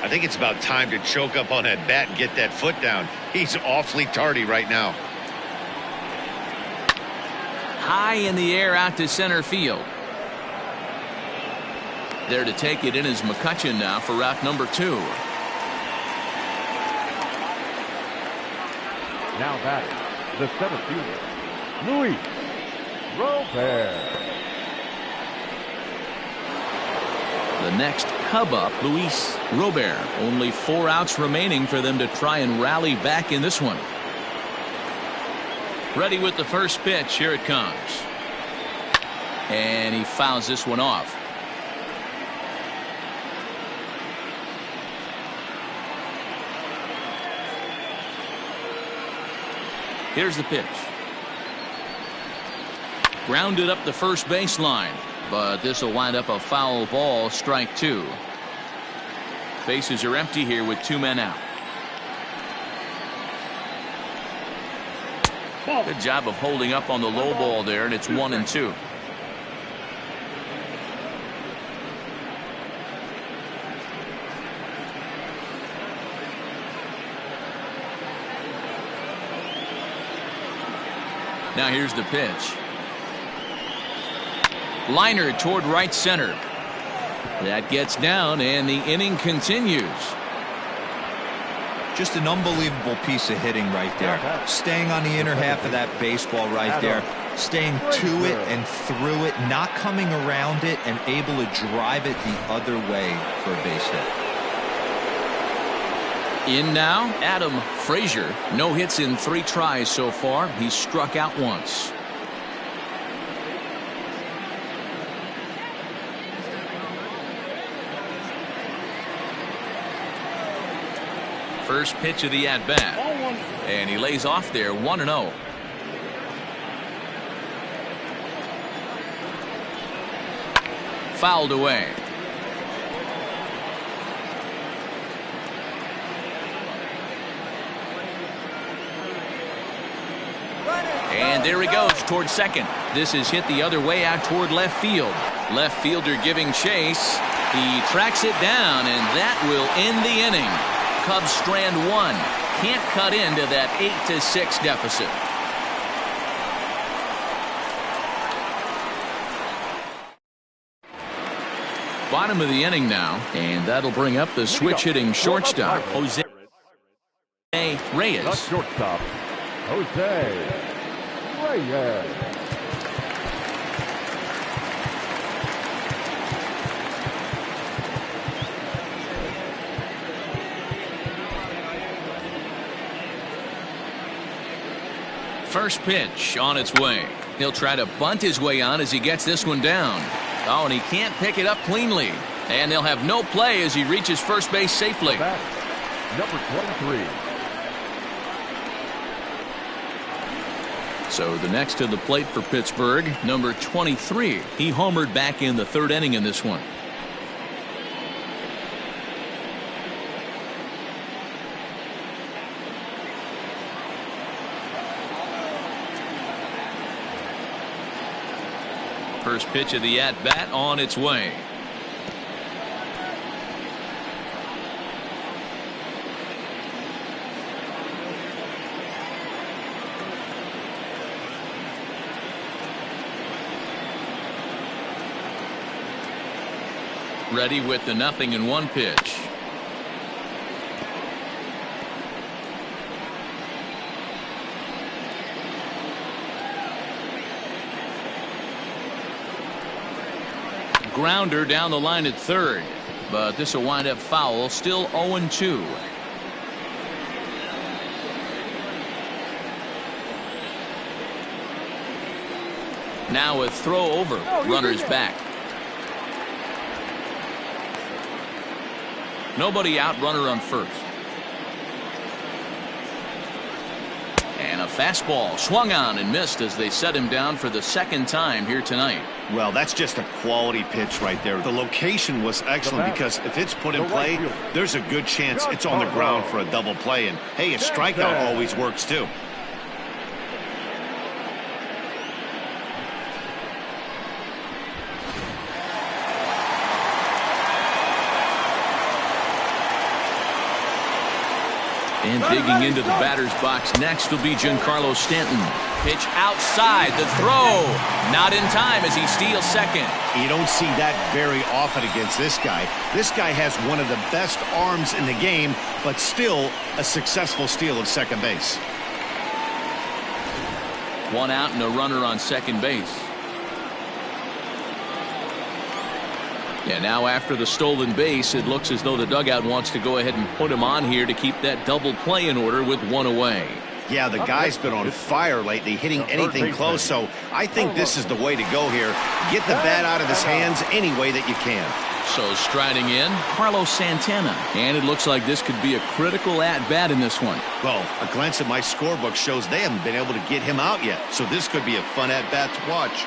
I think it's about time to choke up on that bat and get that foot down. He's awfully tardy right now. High in the air out to center field. There to take it in is McCutchen now for route number 2. Now batting, the center fielder, Luis Robert. The next Cub up, Luis Robert. Only 4 outs remaining for them to try and rally back in this one. Ready with the first pitch. Here it comes. And he fouls this one off. Here's the pitch. Grounded up the first baseline. But this will wind up a foul ball, strike 2. Bases are empty here with 2 men out. Good job of holding up on the low ball there, and it's 1-2. Now here's the pitch. Liner toward right center. That gets down, and the inning continues. Just an unbelievable piece of hitting right there. Staying on the inner half of that baseball right there. Staying to it and through it. Not coming around it and able to drive it the other way for a base hit. In now, Adam Frazier. No hits in 3 tries so far. He's struck out once. First pitch of the at-bat. And he lays off there, 1-0. Fouled away. And there he goes toward second. This is hit the other way out toward left field. Left fielder giving chase. He tracks it down, and that will end the inning. Cubs strand 1. Can't cut into that 8-6 deficit. Bottom of the inning now, and that'll bring up the switch-hitting shortstop, Jose Reyes. The shortstop, Jose Reyes. First pitch on its way. He'll try to bunt his way on as he gets this one down. Oh, and he can't pick it up cleanly. And they'll have no play as he reaches first base safely. Number 23. So the next to the plate for Pittsburgh, number 23. He homered back in the 3rd inning in this one. First pitch of the at-bat on its way. Ready with the 0-1 pitch. Grounder down the line at third, but this will wind up foul. Still 0-2. Now a throw over. Runners back. Nobody out. Runner on first. And a fastball swung on and missed as they set him down for the second time here tonight. Well, that's just a quality pitch right there. The location was excellent because if it's put in play, there's a good chance it's on the ground for a double play. And hey, a strikeout always works too. And digging into the batter's box next will be Giancarlo Stanton. Pitch outside, the throw. Not in time as he steals second. You don't see that very often against this guy. This guy has one of the best arms in the game, but still a successful steal of second base. One out and a runner on second base. Yeah, now after the stolen base, it looks as though the dugout wants to go ahead and put him on here to keep that double play in order with one away. Yeah, the guy's been on fire lately, hitting anything close, so I think this is the way to go here. Get the bat out of his hands any way that you can. So striding in, Carlos Santana. And it looks like this could be a critical at-bat in this one. Well, a glance at my scorebook shows they haven't been able to get him out yet, so this could be a fun at-bat to watch.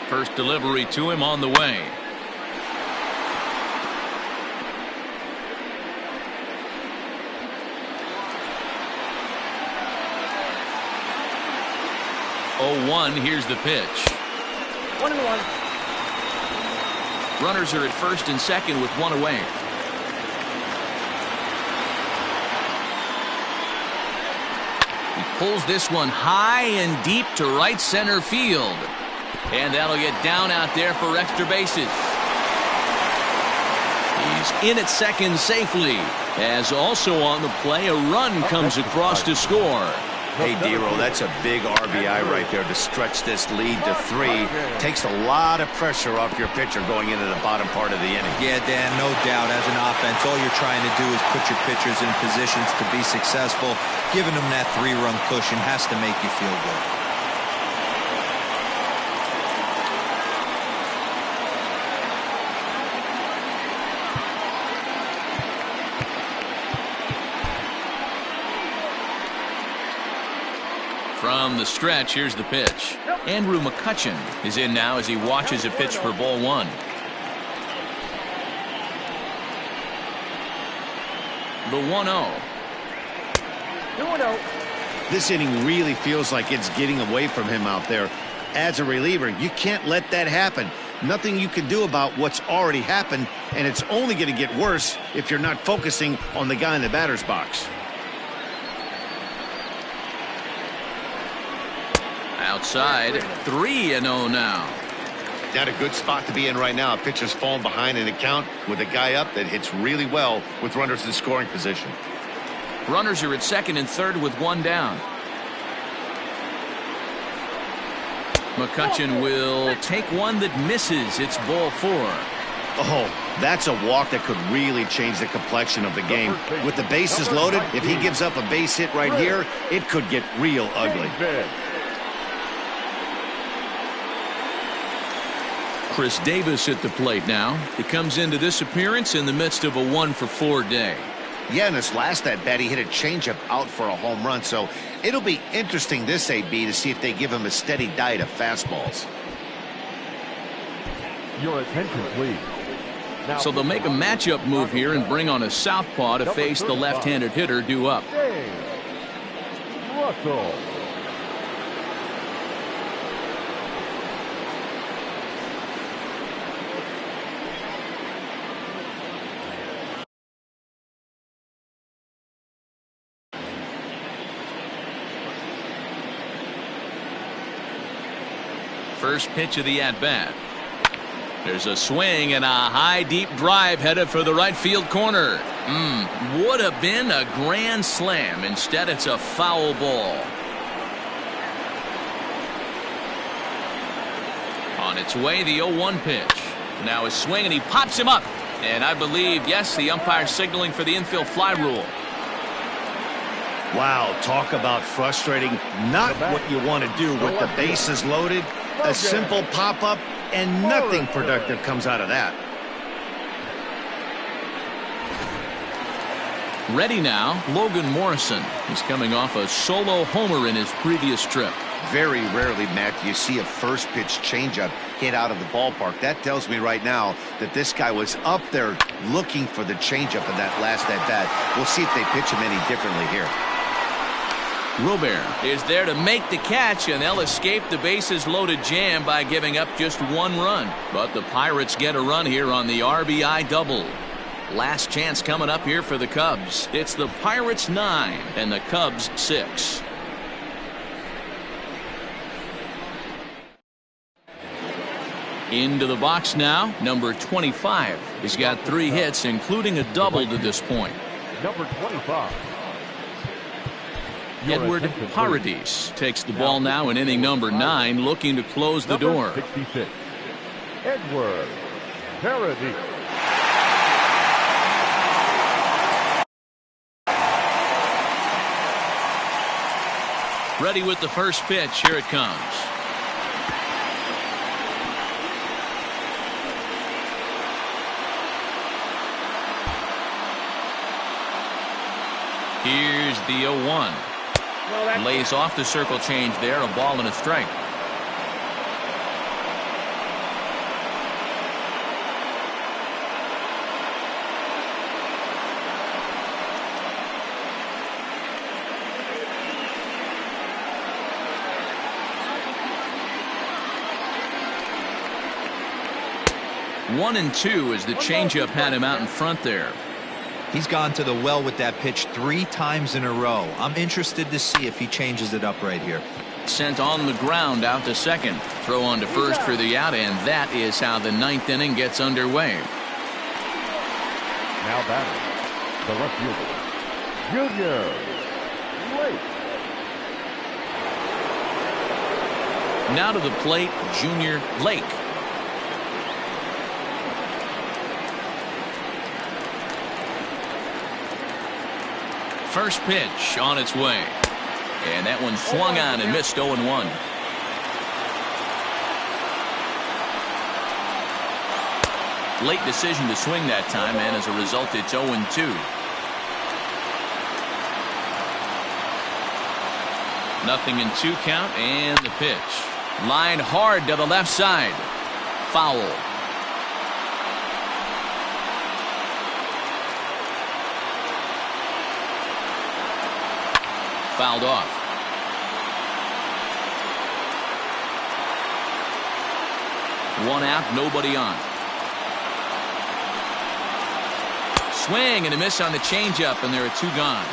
First delivery to him on the way. Oh, 1. Here's the pitch. 1-1. Runners are at first and second with one away. He pulls this one high and deep to right center field. And that'll get down out there for extra bases. He's in at second safely. As also on the play, a run comes across to score. Hey, D-Roll, that's a big RBI right there to stretch this lead to 3. Takes a lot of pressure off your pitcher going into the bottom part of the inning. Yeah, Dan, no doubt. As an offense, all you're trying to do is put your pitchers in positions to be successful. Giving them that 3-run cushion has to make you feel good. From the stretch, here's the pitch. Andrew McCutchen is in now as he watches a pitch for ball 1. The 1-0. 2-0. This inning really feels like it's getting away from him out there. As a reliever, you can't let that happen. Nothing you can do about what's already happened, and it's only going to get worse if you're not focusing on the guy in the batter's box. Outside, 3-0 now. Not a good spot to be in right now. A pitcher's falling behind in the count with a guy up that hits really well with runners in scoring position. Runners are at second and third with one down. McCutchen will take one that misses. It's ball 4. Oh, that's a walk that could really change the complexion of the game. With the bases loaded, if he gives up a base hit right here, it could get real ugly. Chris Davis at the plate now. He comes into this appearance in the midst of a 1-for-4 day. Yeah, in his last at-bat, he hit a changeup out for a home run, so it'll be interesting this AB to see if they give him a steady diet of fastballs. Your attention, please. So they'll make a matchup move here and bring on a southpaw to face the left-handed hitter due up. Russell. First pitch of the at-bat. There's a swing and a high deep drive headed for the right field corner. Would have been a grand slam. Instead, it's a foul ball. On its way, the 0-1 pitch. Now a swing, and he pops him up. And I believe, yes, the umpire signaling for the infield fly rule. Wow, talk about frustrating. Not what you want to do with the bases loaded. A simple pop-up, and nothing productive comes out of that. Ready now, Logan Morrison. He's coming off a solo homer in his previous trip. Very rarely, Matt, do you see a first pitch changeup hit out of the ballpark. That tells me right now that this guy was up there looking for the changeup in that last at-bat. We'll see if they pitch him any differently here. Robert is there to make the catch, and they'll escape the bases loaded jam by giving up just 1 run. But the Pirates get a run here on the RBI double. Last chance coming up here for the Cubs. It's the Pirates 9 and the Cubs 6. Into the box now, number 25. He's got 3 hits, including a double to this point. Number 25. Edward Paradis takes the ball now in inning number 9, looking to close the door. 66. Edward Paradis. Ready with the first pitch. Here it comes. Here's the 0-1. Lays off the circle change there. A ball and a strike. One and two as the changeup had him out in front there. He's gone to the well with that pitch 3 times in a row. I'm interested to see if he changes it up right here. Sent on the ground out to second. Throw on to first for the out, and that is how the 9th inning gets underway. Now batting, the left fielder, Junior Lake. Now to the plate, Junior Lake. First pitch on its way. And that one swung on and missed 0-1. Late decision to swing that time, and as a result, it's 0-2. Nothing in 2 count, and the pitch. Line hard to the left side. Foul. Fouled off. One out, nobody on. Swing and a miss on the changeup, and there are 2 gone.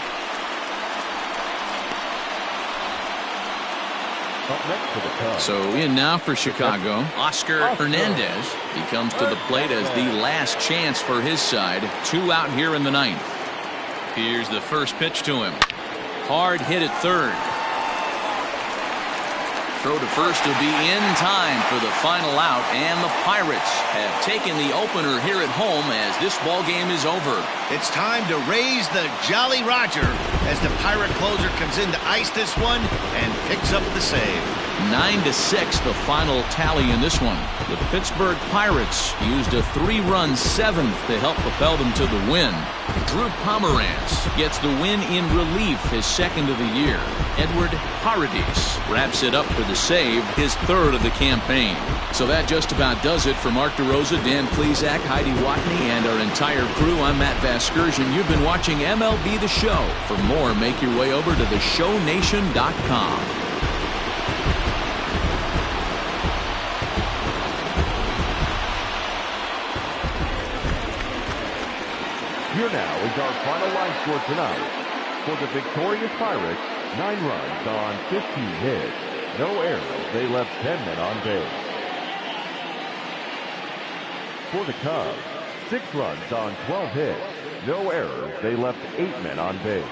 So in now for Chicago, Oscar Hernandez. He comes to the plate as the last chance for his side. 2 out here in the 9th. Here's the first pitch to him. Hard hit at third. Throw to first will be in time for the final out, and the Pirates have taken the opener here at home as this ball game is over. It's time to raise the Jolly Roger as the Pirate closer comes in to ice this one and picks up the save. 9-6 the final tally in this one. The Pittsburgh Pirates used a 3-run 7th to help propel them to the win. Drew Pomerantz gets the win in relief, his 2nd of the year. Edward Paradis wraps it up for the save, his 3rd of the campaign. So that just about does it for Mark DeRosa, Dan Plesac, Heidi Watney, and our entire crew. I'm Matt Vasgersian. You've been watching MLB The Show. For more, make your way over to theshownation.com. Here now is our final line score tonight. For the victorious Pirates, 9 runs on 15 hits. No errors. They left 10 men on base. For the Cubs, 6 runs on 12 hits. No errors. They left 8 men on base.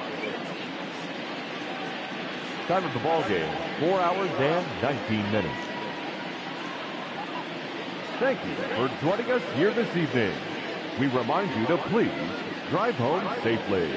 Time of the ball game, 4 hours and 19 minutes. Thank you for joining us here this evening. We remind you to please drive home safely.